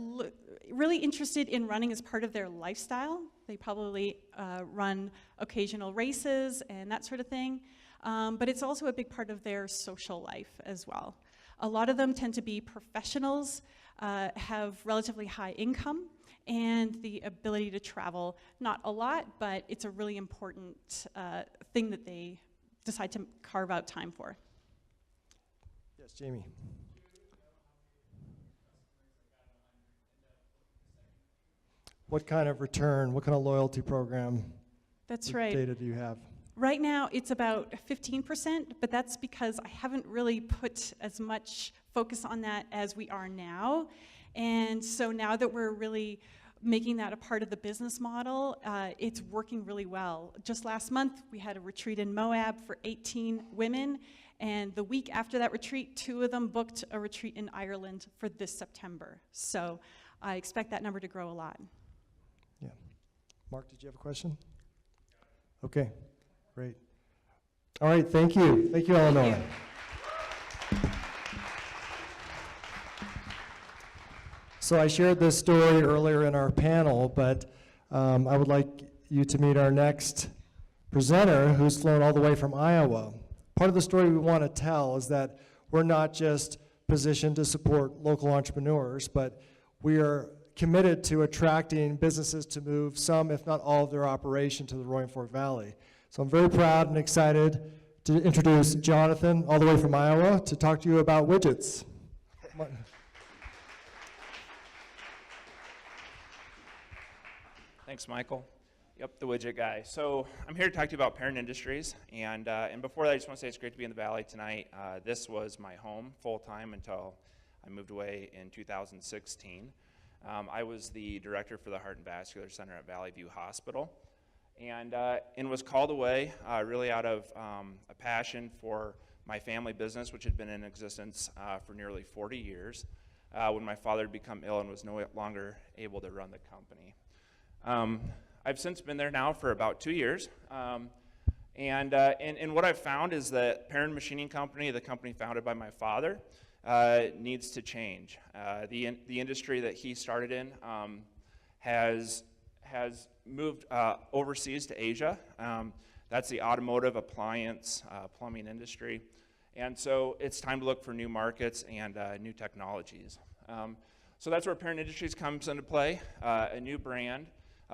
really interested in running as part of their lifestyle. They probably run occasional races and that sort of thing, but it's also a big part of their social life as well. A lot of them tend to be professionals, have relatively high income, and the ability to travel. Not a lot, but it's a really important thing that they decide to carve out time for. Yes, Jamie. What kind of return, what kind of loyalty program? That's right. Data do you have? Right now, it's about 15%, but that's because I haven't really put as much focus on that as we are now. And so now that we're really making that a part of the business model, it's working really well. Just last month, we had a retreat in Moab for 18 women, and the week after that retreat, 2 of them booked a retreat in Ireland for this September. So I expect that number to grow a lot. Yeah. Mark, did you have a question? Okay, great. All right, thank you. Thank you, Eleanor. So I shared this story earlier in our panel, but I would like you to meet our next presenter who's flown all the way from Iowa. Part of the story we want to tell is that we're not just positioned to support local entrepreneurs, but we are committed to attracting businesses to move some, if not all, of their operation to the Roaring Fork Valley. So I'm very proud and excited to introduce Jonathan, all the way from Iowa, to talk to you about widgets. Thanks, Michael. Yep, the widget guy. So I'm here to talk to you about Parent Industries, and before that, I just want to say it's great to be in the Valley tonight. This was my home full-time until I moved away in 2016. I was the director for the Heart and Vascular Center at Valley View Hospital, and was called away really out of a passion for my family business, which had been in existence for nearly 40 years, when my father had become ill and was no longer able to run the company. I've since been there now for about 2 years, and what I've found is that Perrin Machining Company, the company founded by my father, needs to change. The industry that he started in has moved overseas to Asia. That's the automotive, appliance, plumbing industry. And so it's time to look for new markets and new technologies. So that's where Parent Industries comes into play, a new brand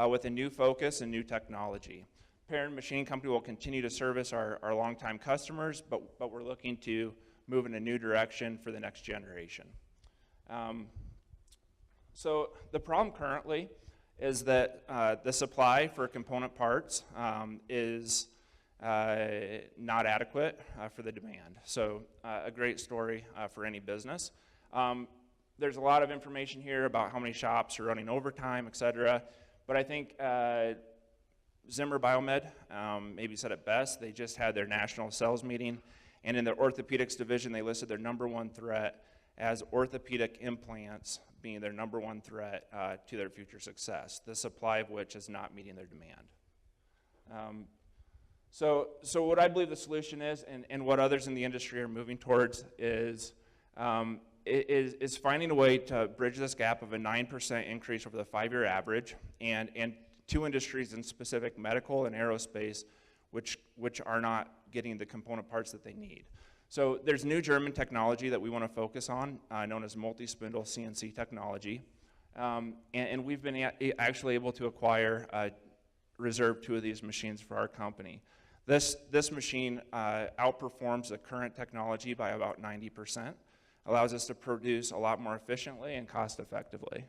with a new focus and new technology. Parent Machine Company will continue to service our longtime customers, but we're looking to move in a new direction for the next generation. So the problem currently is that the supply for component parts is not adequate for the demand. So a great story for any business. There's a lot of information here about how many shops are running overtime, et cetera, but I think Zimmer Biomed maybe said it best. They just had their national sales meeting, and in their orthopedics division, they listed their #1 threat as orthopedic implants being their #1 threat to their future success, the supply of which is not meeting their demand. So what I believe the solution is, and what others in the industry are moving towards, is finding a way to bridge this gap of a 9% increase over the 5-year average, and two industries in specific, medical and aerospace, which are not getting the component parts that they need. So there's new German technology that we want to focus on, known as multi-spindle CNC technology. And we've been actually able to acquire reserve 2 of these machines for our company. This machine outperforms the current technology by about 90%, allows us to produce a lot more efficiently and cost effectively.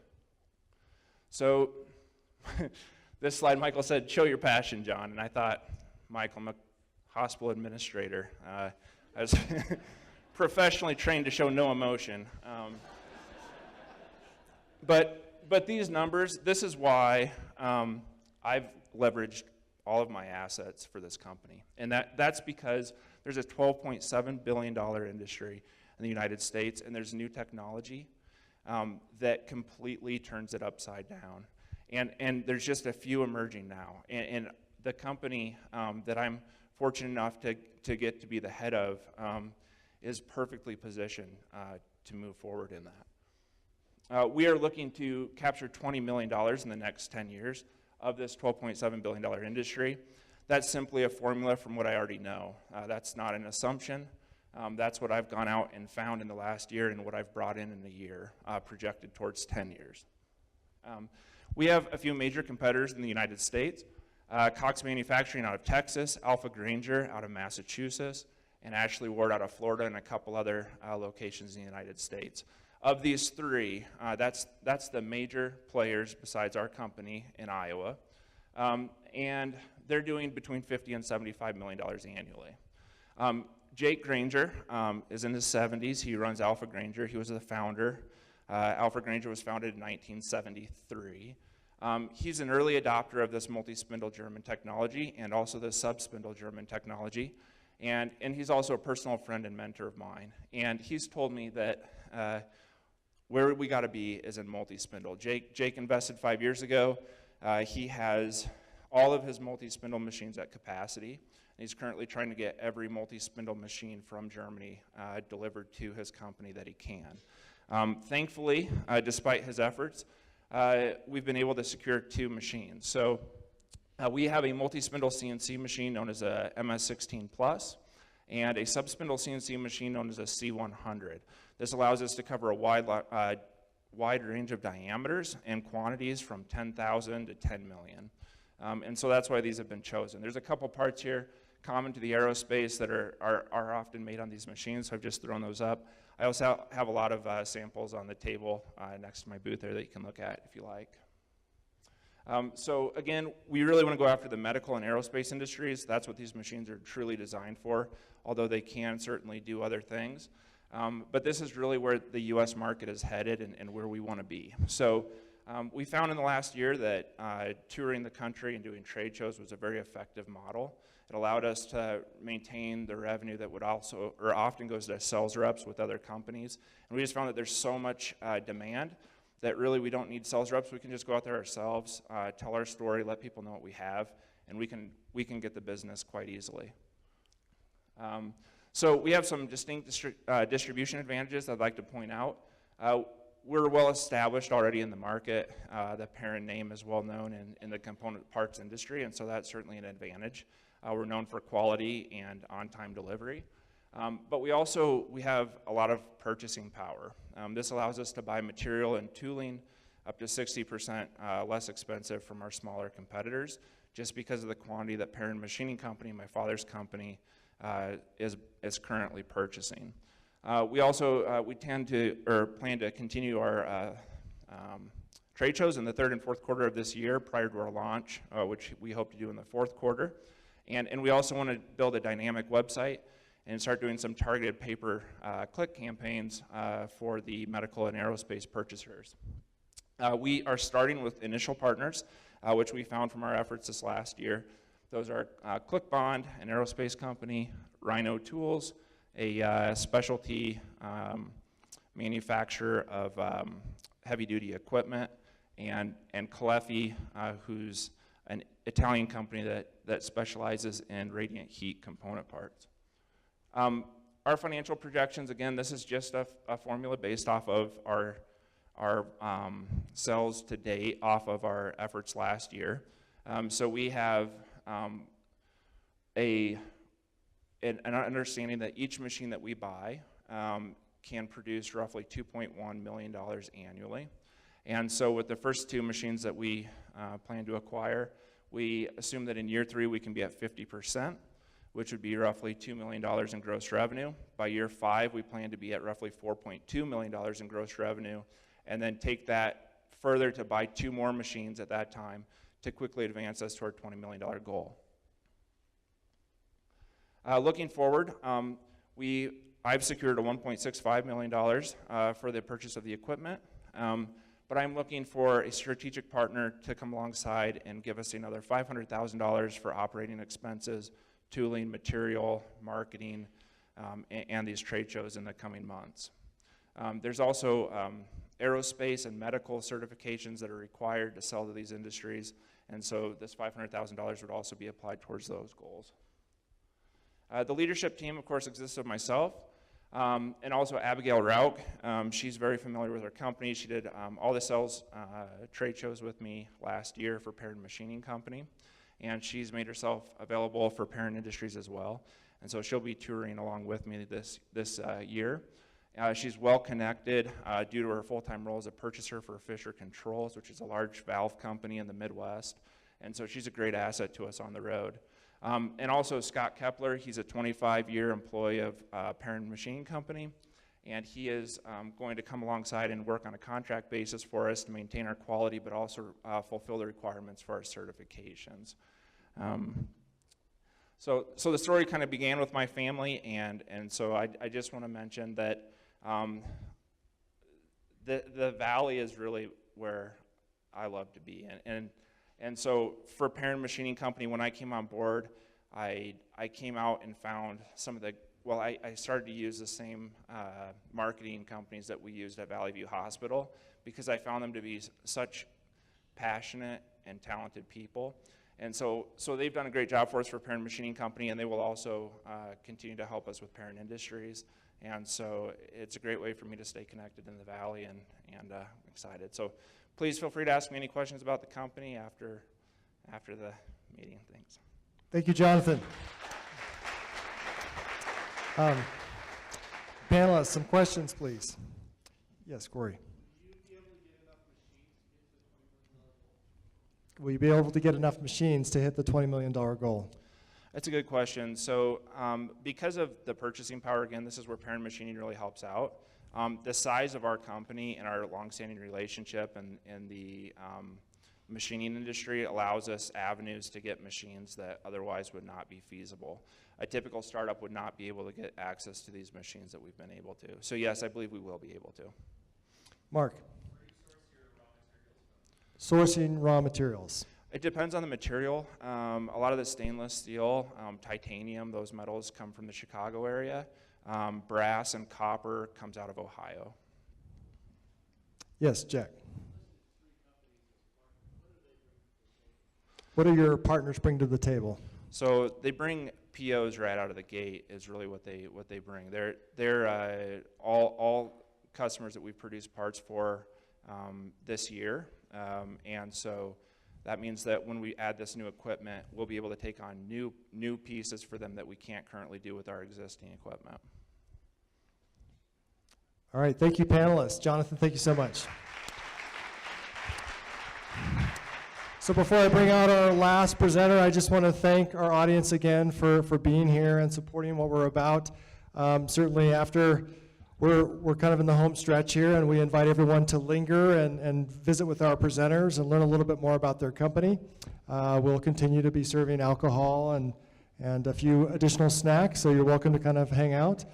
So this slide, Michael said, show your passion, John. And I thought, Michael, I'm a hospital administrator. I was professionally trained to show no emotion. But these numbers, this is why I've leveraged all of my assets for this company. And that's because there's a $12.7 billion industry in the United States, and there's new technology that completely turns it upside down. And there's just a few emerging now. And the company that I'm fortunate enough to get to be the head of is perfectly positioned to move forward in that. We are looking to capture $20 million in the next 10 years of this $12.7 billion industry. That's simply a formula from what I already know. That's not an assumption. That's what I've gone out and found in the last year and what I've brought in a year, projected towards 10 years. We have a few major competitors in the United States. Cox Manufacturing out of Texas, Alpha Granger out of Massachusetts, and Ashley Ward out of Florida, and a couple other locations in the United States. Of these 3, that's the major players besides our company in Iowa, and they're doing between $50 and $75 million annually. Jake Granger is in his 70s. He runs Alpha Granger. He was the founder. Alpha Granger was founded in 1973. He's an early adopter of this multi-spindle German technology and also the sub-spindle German technology. And he's also a personal friend and mentor of mine. And he's told me that where we got to be is in multi-spindle. Jake invested 5 years ago. He has all of his multi-spindle machines at capacity. And he's currently trying to get every multi-spindle machine from Germany delivered to his company that he can. Thankfully, despite his efforts, we've been able to secure 2 machines. So we have a multi-spindle CNC machine known as a MS16 Plus and a sub-spindle CNC machine known as a C100. This allows us to cover a wide range of diameters and quantities from 10,000 to 10 million. And so that's why these have been chosen. There's a couple parts here common to the aerospace that are often made on these machines, so I've just thrown those up. I also have a lot of samples on the table next to my booth there that you can look at if you like. So again, we really want to go after the medical and aerospace industries. That's what these machines are truly designed for, although they can certainly do other things. But this is really where the U.S. market is headed and where we want to be. So we found in the last year that touring the country and doing trade shows was a very effective model. It allowed us to maintain the revenue that would also, or often goes to sales reps with other companies. And we just found that there's so much demand that really we don't need sales reps. We can just go out there ourselves, tell our story, let people know what we have, and we can get the business quite easily. So we have some distinct distribution advantages I'd like to point out. We're well established already in the market. The parent name is well known in the component parts industry, and so that's certainly an advantage. We're known for quality and on-time delivery. But we have a lot of purchasing power. This allows us to buy material and tooling up to 60% less expensive from our smaller competitors, just because of the quantity that Parent Machining Company, my father's company, is currently purchasing. We plan to continue our trade shows in the third and fourth quarter of this year prior to our launch, which we hope to do in the fourth quarter. And we also want to build a dynamic website and start doing some targeted pay-per-click campaigns for the medical and aerospace purchasers. We are starting with initial partners, which we found from our efforts this last year. Those are ClickBond, an aerospace company, Rhino Tools, a specialty manufacturer of heavy-duty equipment, and Calefi, who's an Italian company that specializes in radiant heat component parts. Our financial projections, again, this is just a formula based off of our sales to date off of our efforts last year. So we have an understanding that each machine that we buy can produce roughly $2.1 million annually. And so with the first 2 machines that we plan to acquire, we assume that in year 3 we can be at 50%, which would be roughly $2 million in gross revenue. By year 5, we plan to be at roughly $4.2 million in gross revenue, and then take that further to buy 2 more machines at that time to quickly advance us to our $20 million goal. Looking forward, I've secured a $1.65 million for the purchase of the equipment, but I'm looking for a strategic partner to come alongside and give us another $500,000 for operating expenses, tooling, material, marketing, and these trade shows in the coming months. There's also aerospace and medical certifications that are required to sell to these industries, and so this $500,000 would also be applied towards those goals. The leadership team, of course, consists of myself and also Abigail Rauch. She's very familiar with our company. She did all the sales trade shows with me last year for Parent Machining Company, and she's made herself available for Parent Industries as well, and so she'll be touring along with me this year. She's well connected due to her full-time role as a purchaser for Fisher Controls, which is a large valve company in the Midwest, and so she's a great asset to us on the road. And also Scott Kepler, he's a 25-year employee of Parent Machining Company, and he is going to come alongside and work on a contract basis for us to maintain our quality, but also fulfill the requirements for our certifications. So the story kind of began with my family, and so I just want to mention that the Valley is really where I love to be. And so for Parent Machining Company, when I came on board, I came out and found some of the, well, I started to use the same marketing companies that we used at Valley View Hospital, because I found them to be such passionate and talented people. And so they've done a great job for us for Parent Machining Company, and they will also continue to help us with Parent Industries. And so it's a great way for me to stay connected in the Valley, and excited. So please feel free to ask me any questions about the company after the meeting. Thanks. Thank you, Jonathan. Panelists, some questions, please. Yes, Corey. Will you be able to get enough machines to hit the $20 million goal? That's a good question. So because of the purchasing power, again, this is where Parent Machining really helps out. The size of our company and our longstanding relationship in the machining industry allows us avenues to get machines that otherwise would not be feasible. A typical startup would not be able to get access to these machines that we've been able to. So yes, I believe we will be able to. Mark. Sourcing raw materials. It depends on the material. A lot of the stainless steel, titanium, those metals come from the Chicago area. Brass and copper comes out of Ohio. Yes, Jack. What do your partners bring to the table? So they bring POs right out of the gate is really what they bring. They're all customers that we've produced parts for this year, and so that means that when we add this new equipment, we'll be able to take on new pieces for them that we can't currently do with our existing equipment. All right, thank you, panelists. Jonathan, thank you so much. So before I bring out our last presenter, I just want to thank our audience again for being here and supporting what we're about. Certainly after we're kind of in the home stretch here, and we invite everyone to linger and visit with our presenters and learn a little bit more about their company. We'll continue to be serving alcohol and a few additional snacks, so you're welcome to kind of hang out.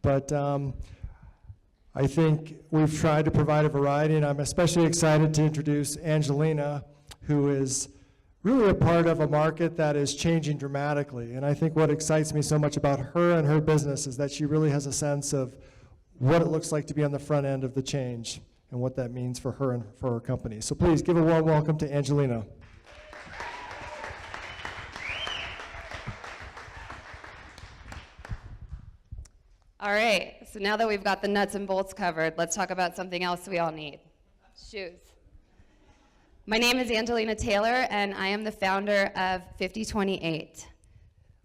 But I think we've tried to provide a variety, and I'm especially excited to introduce Angelina, who is really a part of a market that is changing dramatically. And I think what excites me so much about her and her business is that she really has a sense of what it looks like to be on the front end of the change and what that means for her and for her company. So please give a warm welcome to Angelina. All right, so now that we've got the nuts and bolts covered, let's talk about something else we all need: shoes. My name is Angelina Taylor, and I am the founder of 5028.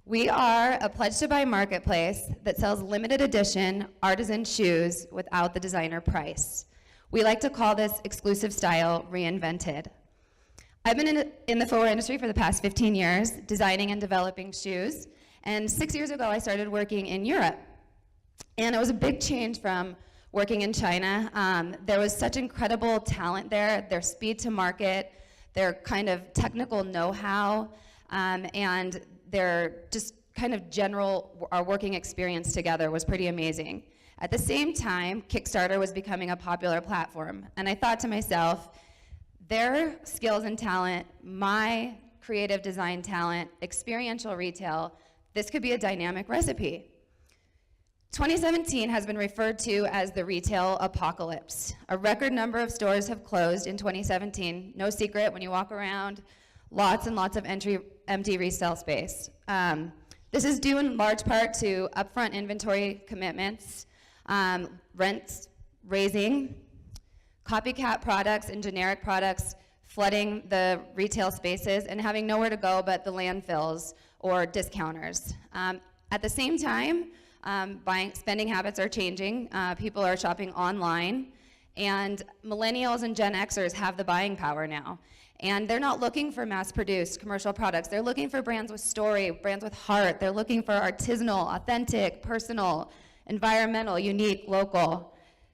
We are a Pledge to Buy marketplace that sells limited edition artisan shoes without the designer price. We like to call this exclusive style reinvented. I've been in the footwear industry for the past 15 years, designing and developing shoes, and 6 years ago I started working in Europe. And it was a big change from working in China. There was such incredible talent there, their speed to market, their kind of technical know-how, and their just kind of our working experience together was pretty amazing. At the same time, Kickstarter was becoming a popular platform. And I thought to myself, their skills and talent, my creative design talent, experiential retail, this could be a dynamic recipe. 2017 has been referred to as the retail apocalypse. A record number of stores have closed in 2017. No secret, when you walk around, lots and lots of empty resale space. This is due in large part to upfront inventory commitments, rents raising, copycat products and generic products flooding the retail spaces and having nowhere to go but the landfills or discounters. At the same time, spending habits are changing. People are shopping online, and millennials and Gen Xers have the buying power now. And they're not looking for mass-produced commercial products. They're looking for brands with story, brands with heart. They're looking for artisanal, authentic, personal, environmental, unique, local.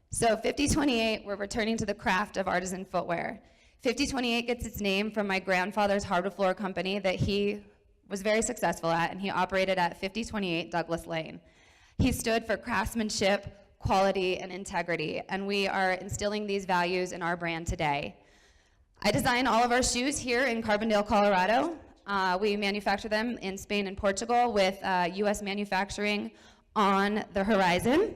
So 5028, we're returning to the craft of artisan footwear. 5028 gets its name from my grandfather's hardwood floor company that he was very successful at, and he operated at 5028 Douglas Lane. He stood for craftsmanship, quality, and integrity, and we are instilling these values in our brand today. I design all of our shoes here in Carbondale, Colorado. We manufacture them in Spain and Portugal with US manufacturing on the horizon.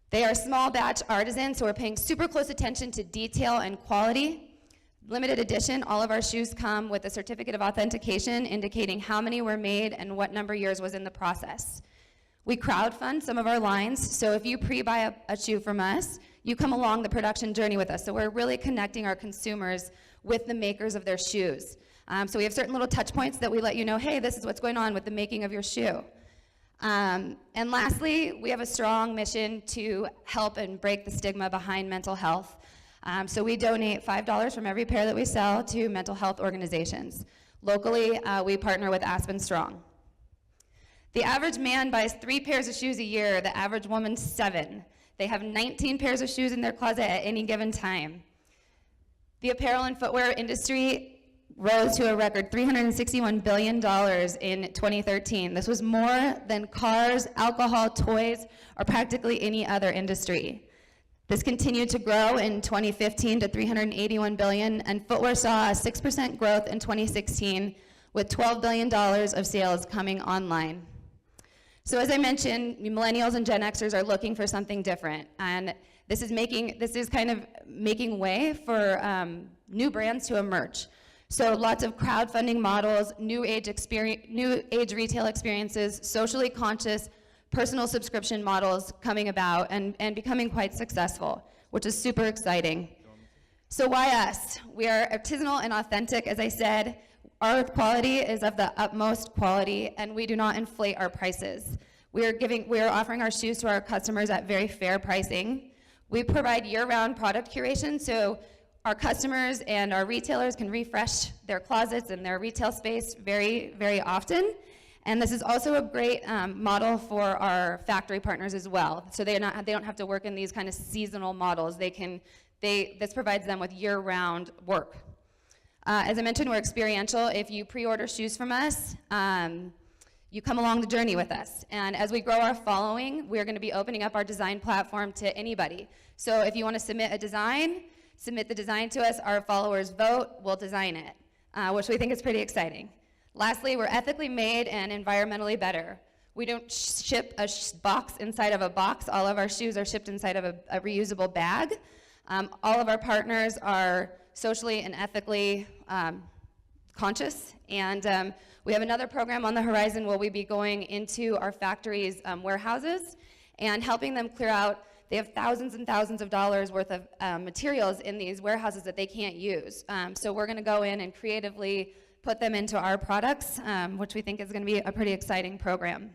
They are small batch artisans, so we're paying super close attention to detail and quality. Limited edition, all of our shoes come with a certificate of authentication indicating how many were made and what number years was in the process. We crowdfund some of our lines, so if you pre-buy a shoe from us, you come along the production journey with us. So we're really connecting our consumers with the makers of their shoes. So we have certain little touch points that we let you know, hey, this is what's going on with the making of your shoe. And lastly, we have a strong mission to help and break the stigma behind mental health. So we donate $5 from every pair that we sell to mental health organizations. Locally, we partner with Aspen Strong. The average man buys 3 pairs of shoes a year, the average woman 7. They have 19 pairs of shoes in their closet at any given time. The apparel and footwear industry rose to a record $361 billion in 2013. This was more than cars, alcohol, toys, or practically any other industry. This continued to grow in 2015 to $381 billion, and footwear saw a 6% growth in 2016 with $12 billion of sales coming online. So as I mentioned, millennials and Gen Xers are looking for something different, and this is kind of making way for new brands to emerge. So lots of crowdfunding models, new age retail experiences, socially conscious, personal subscription models coming about and becoming quite successful, which is super exciting. So why us? We are artisanal and authentic, as I said. Our quality is of the utmost quality, and we do not inflate our prices. We are offering our shoes to our customers at very fair pricing. We provide year-round product curation, so our customers and our retailers can refresh their closets and their retail space very, very often. And this is also a great model for our factory partners as well. So they don't have to work in these kind of seasonal models. This provides them with year-round work. As I mentioned, we're experiential. If you pre-order shoes from us, you come along the journey with us. And as we grow our following, we're going to be opening up our design platform to anybody. So if you want to submit a design, submit the design to us. Our followers vote, we'll design it, which we think is pretty exciting. Lastly, we're ethically made and environmentally better. We don't ship a box inside of a box. All of our shoes are shipped inside of a reusable bag. All of our partners are socially and ethically conscious, and we have another program on the horizon where we'll be going into our factories' warehouses and helping them clear out. They have thousands and thousands of dollars worth of materials in these warehouses that they can't use. So we're going to go in and creatively put them into our products, which we think is going to be a pretty exciting program.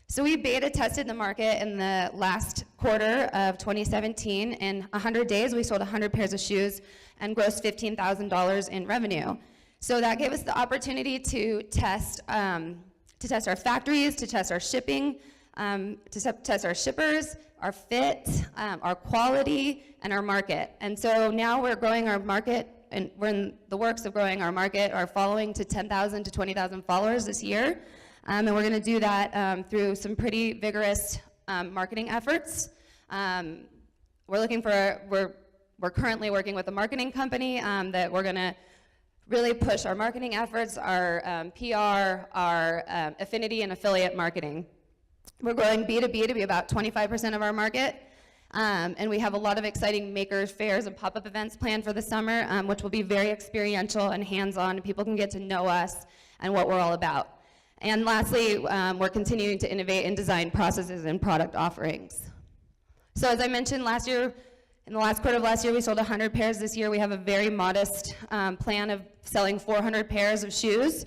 So we beta tested the market in the last quarter of 2017. In 100 days, we sold 100 pairs of shoes and grossed $15,000 in revenue. So that gave us the opportunity to test our factories, to test our shipping, to test our shippers, our fit, our quality, and our market. And so now we're growing our market, and we're in the works of growing our market, our following to 10,000 to 20,000 followers this year. And we're going to do that through some pretty vigorous marketing efforts. We're currently working with a marketing company that we're going to really push our marketing efforts, our PR, our affinity and affiliate marketing. We're growing B2B to be about 25% of our market. And we have a lot of exciting makers, fairs, and pop-up events planned for the summer, which will be very experiential and hands-on, and people can get to know us and what we're all about. And lastly, we're continuing to innovate in design processes and product offerings. So as I mentioned last year, in the last quarter of last year, we sold 100 pairs. This year, we have a very modest plan of selling 400 pairs of shoes.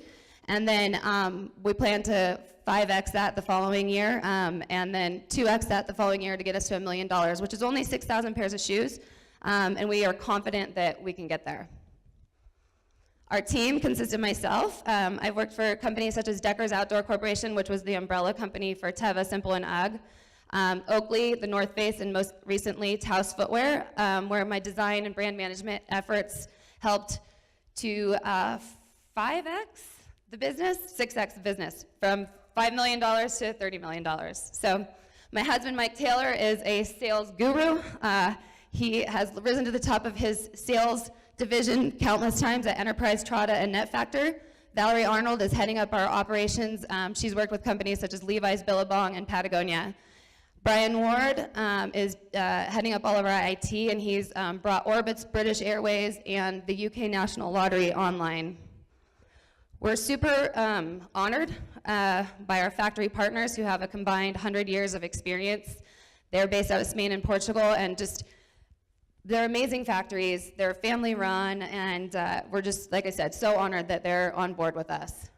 And then we plan to 5X that the following year, and then 2X that the following year to get us to $1 million, which is only 6,000 pairs of shoes. And we are confident that we can get there. Our team consists of myself. I've worked for companies such as Decker's Outdoor Corporation, which was the umbrella company for Teva, Simple, and UGG. Oakley, the North Face, and most recently Taos Footwear, where my design and brand management efforts helped to 5X the business, 6X the business, from $5 million to $30 million. So my husband, Mike Taylor, is a sales guru. He has risen to the top of his sales division countless times at Enterprise, Trada, and NetFactor. Valerie Arnold is heading up our operations. She's worked with companies such as Levi's, Billabong, and Patagonia. Brian Ward is heading up all of our IT, and he's brought Orbitz, British Airways, and the UK National Lottery online. We're super honored by our factory partners who have a combined 100 years of experience. They're based out of Spain and Portugal, and they're amazing factories. They're family run, and we're just, like I said, so honored that they're on board with us.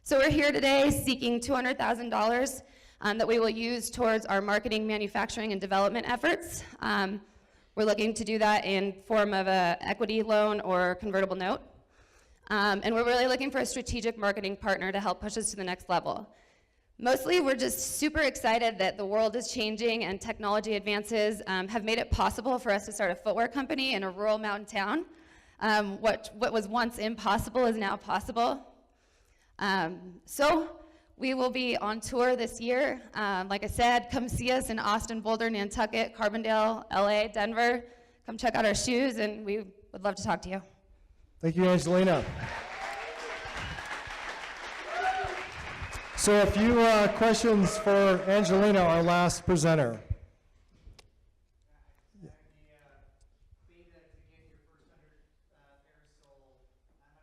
So we're here today seeking $200,000 that we will use towards our marketing, manufacturing, and development efforts. We're looking to do that in form of an equity loan or convertible note. And we're really looking for a strategic marketing partner to help push us to the next level. Mostly, we're just super excited that the world is changing and technology advances have made it possible for us to start a footwear company in a rural mountain town. What was once impossible is now possible. So we will be on tour this year. Like I said, come see us in Austin, Boulder, Nantucket, Carbondale, LA, Denver. Come check out our shoes, and we would love to talk to you. Thank you, Angelina. So a few questions for Angelina, our last presenter. Beta to get your first 100 pairs sold. How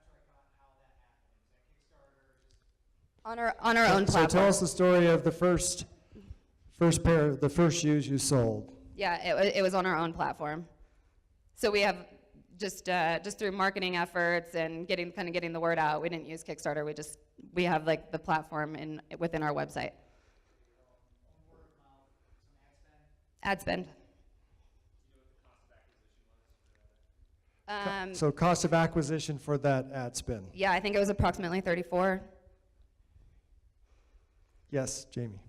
On our own So platform. tell us the story of the first shoes you sold. Yeah, it was on our own platform. So we have just through marketing efforts and getting the word out. We didn't use Kickstarter. We have like the platform within our website. Ad spend. So cost of acquisition for that ad spend. Yeah, I think it was approximately 34. Yes, Jamie.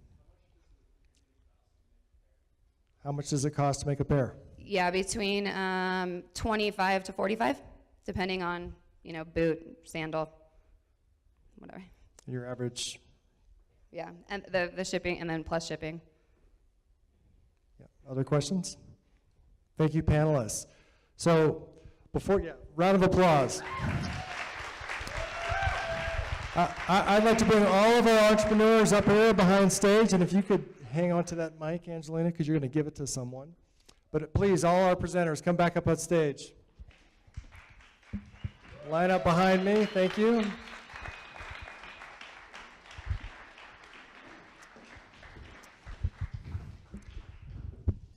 How much does it cost to make a pair? Yeah, between 25 to 45, depending on, boot, sandal, whatever. Your average. Yeah, and the shipping, and then plus shipping. Yeah. Other questions? Thank you, panelists. So round of applause. I'd like to bring all of our entrepreneurs up here behind stage, and if you could hang on to that mic, Angelina, because you're going to give it to someone. But please, all our presenters, come back up on stage. Line up behind me. Thank you.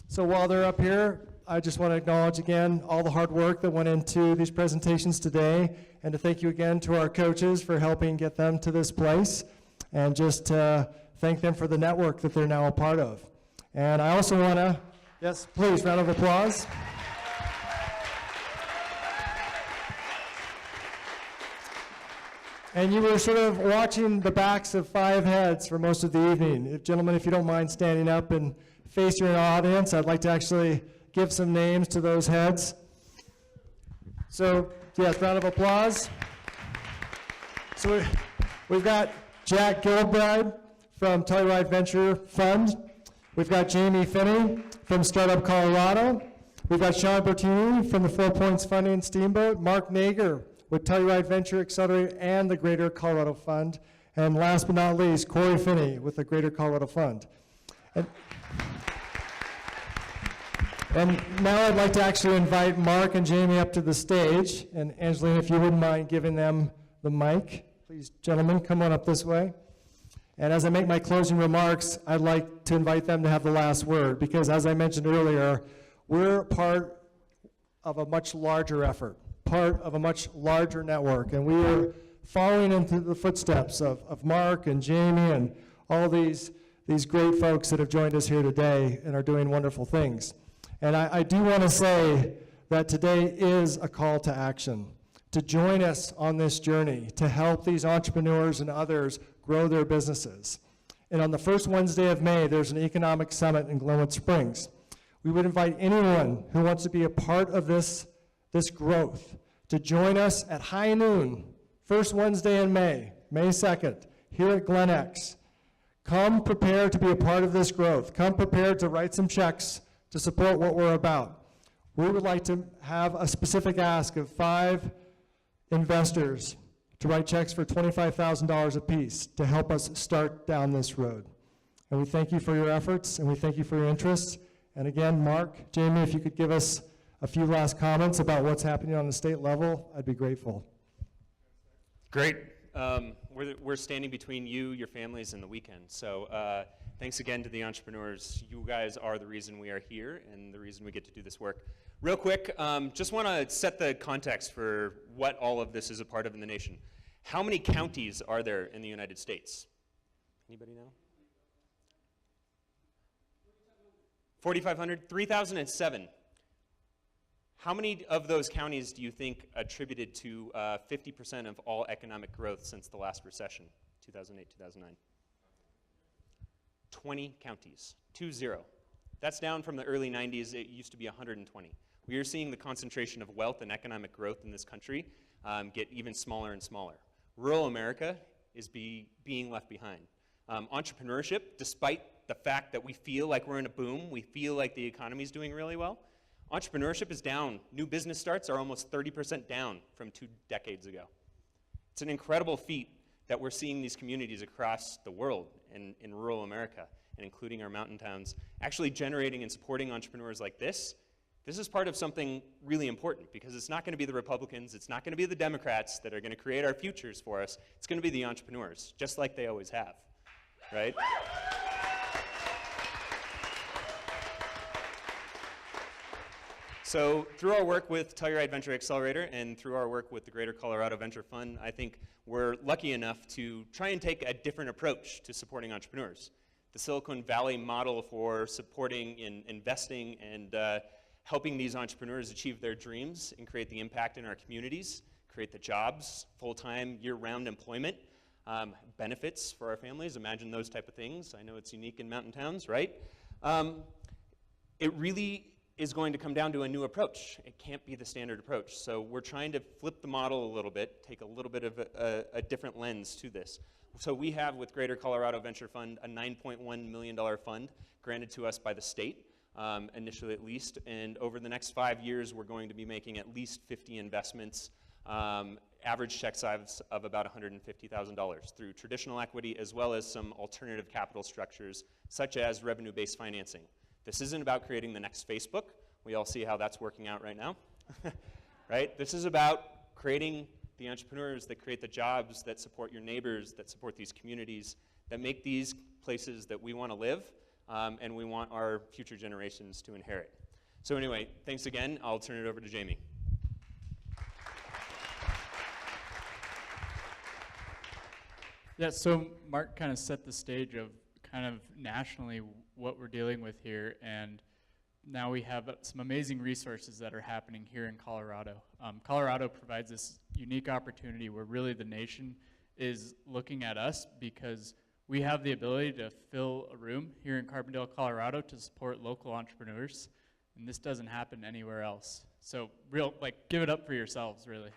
So while they're up here, I just want to acknowledge again all the hard work that went into these presentations today, and to thank you again to our coaches for helping get them to this place, and just thank them for the network that they're now a part of. And I also want to, yes, please, round of applause. And you were sort of watching the backs of 5 heads for most of the evening. Gentlemen, if you don't mind standing up and face your audience, I'd like to actually give some names to those heads. So, yes, round of applause. So we've got Jack Gilbride from Telluride Venture Fund. We've got Jamie Finney from Startup Colorado. We've got Sean Bertini from the 4 Points Funding Steamboat. Mark Nager with Telluride Venture Accelerator and the Greater Colorado Fund. And last but not least, Corey Finney with the Greater Colorado Fund. And now I'd like to actually invite Mark and Jamie up to the stage. And Angelina, if you wouldn't mind giving them the mic. Please, gentlemen, come on up this way. And as I make my closing remarks, I'd like to invite them to have the last word, because as I mentioned earlier, we're part of a much larger effort, part of a much larger network, and we are following into the footsteps of Mark and Jamie and all these great folks that have joined us here today and are doing wonderful things. And I do want to say that today is a call to action, to join us on this journey, to help these entrepreneurs and others grow their businesses. And on the first Wednesday of May, there's an economic summit in Glenwood Springs. We would invite anyone who wants to be a part of this growth to join us at high noon, first Wednesday in May, May 2nd, here at GlenX. Come prepared to be a part of this growth. Come prepared to write some checks to support what we're about. We would like to have a specific ask of 5 investors to write checks for $25,000 apiece to help us start down this road. And we thank you for your efforts, and we thank you for your interest. And again, Mark, Jamie, if you could give us a few last comments about what's happening on the state level, I'd be grateful. Great. We're standing between you, your families, and the weekend. So thanks again to the entrepreneurs. You guys are the reason we are here and the reason we get to do this work. Real quick, just want to set the context for what all of this is a part of in the nation. How many counties are there in the United States? Anybody know? 4,500? 3,007. How many of those counties do you think attributed to 50% of all economic growth since the last recession, 2008, 2009? 20 counties, 20. That's down from the early 90s. It used to be 120. We are seeing the concentration of wealth and economic growth in this country get even smaller and smaller. Rural America is being left behind. Entrepreneurship, despite the fact that we feel like we're in a boom, we feel like the economy is doing really well, entrepreneurship is down. New business starts are almost 30% down from 2 decades ago. It's an incredible feat that we're seeing these communities across the world in rural America, and including our mountain towns, actually generating and supporting entrepreneurs like this This is part of something really important because it's not going to be the Republicans, it's not going to be the Democrats that are going to create our futures for us. It's going to be the entrepreneurs, just like they always have, right? So through our work with Telluride Venture Accelerator and through our work with the Greater Colorado Venture Fund, I think we're lucky enough to try and take a different approach to supporting entrepreneurs. The Silicon Valley model for supporting and investing and helping these entrepreneurs achieve their dreams and create the impact in our communities, create the jobs, full-time, year-round employment, benefits for our families, imagine those type of things. I know it's unique in mountain towns, right? It really is going to come down to a new approach. It can't be the standard approach. So we're trying to flip the model a little bit, take a little bit of a different lens to this. So we have, with Greater Colorado Venture Fund, a $9.1 million fund granted to us by the state, initially at least, and over the next 5 years, we're going to be making at least 50 investments, average check size of about $150,000 through traditional equity as well as some alternative capital structures, such as revenue-based financing. This isn't about creating the next Facebook. We all see how that's working out right now, right? This is about creating the entrepreneurs that create the jobs, that support your neighbors, that support these communities, that make these places that we want to live, and we want our future generations to inherit. So anyway, thanks again. I'll turn it over to Jamie. Yeah, so Mark kind of set the stage of kind of nationally what we're dealing with here, and now we have some amazing resources that are happening here in Colorado. Colorado provides this unique opportunity where really the nation is looking at us because we have the ability to fill a room here in Carbondale, Colorado to support local entrepreneurs, and this doesn't happen anywhere else. So give it up for yourselves, really.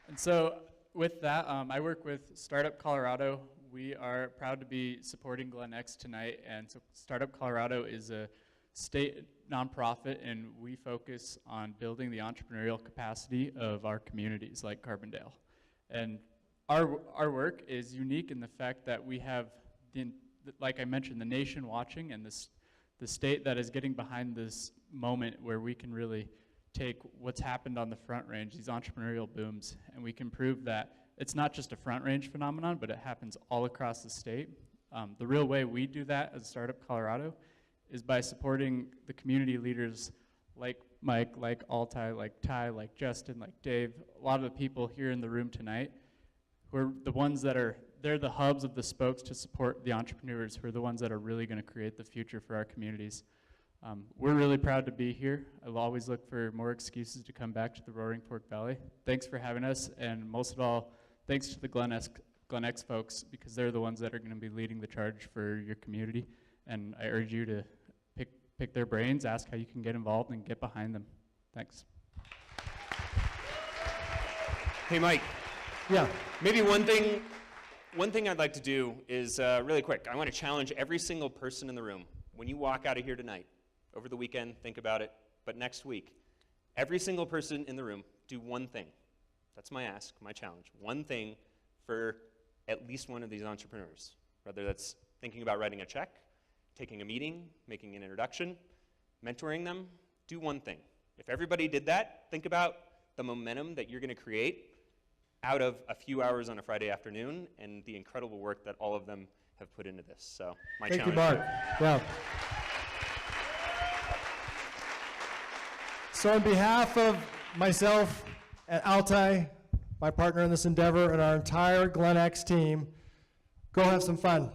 And so with that, I work with Startup Colorado. We are proud to be supporting GlenX tonight, and so Startup Colorado is a state nonprofit, and we focus on building the entrepreneurial capacity of our communities like Carbondale. And our work is unique in the fact that we have, like I mentioned, the nation watching and the state that is getting behind this moment where we can really take what's happened on the Front Range, these entrepreneurial booms, and we can prove that it's not just a Front Range phenomenon, but it happens all across the state. The real way we do that as Startup Colorado is by supporting the community leaders like Mike, like Altai, like Ty, like Justin, like Dave, a lot of the people here in the room tonight who are the ones that they're the hubs of the spokes to support the entrepreneurs who are the ones that are really going to create the future for our communities. We're really proud to be here. I'll always look for more excuses to come back to the Roaring Fork Valley. Thanks for having us, and most of all, thanks to the GlenX folks, because they're the ones that are going to be leading the charge for your community, and I urge you to pick their brains, ask how you can get involved, and get behind them. Thanks. Hey, Mike. Yeah. Maybe one thing I'd like to do is really quick. I want to challenge every single person in the room. When you walk out of here tonight, over the weekend, think about it, but next week, every single person in the room, do one thing. That's my ask, my challenge. One thing for at least one of these entrepreneurs, whether that's thinking about writing a check, taking a meeting, making an introduction, mentoring them, do one thing. If everybody did that, think about the momentum that you're going to create out of a few hours on a Friday afternoon and the incredible work that all of them have put into this. So my challenge. Thank you, Mark. Yeah. So on behalf of myself and Altai, my partner in this endeavor, and our entire GlenX team, go have some fun.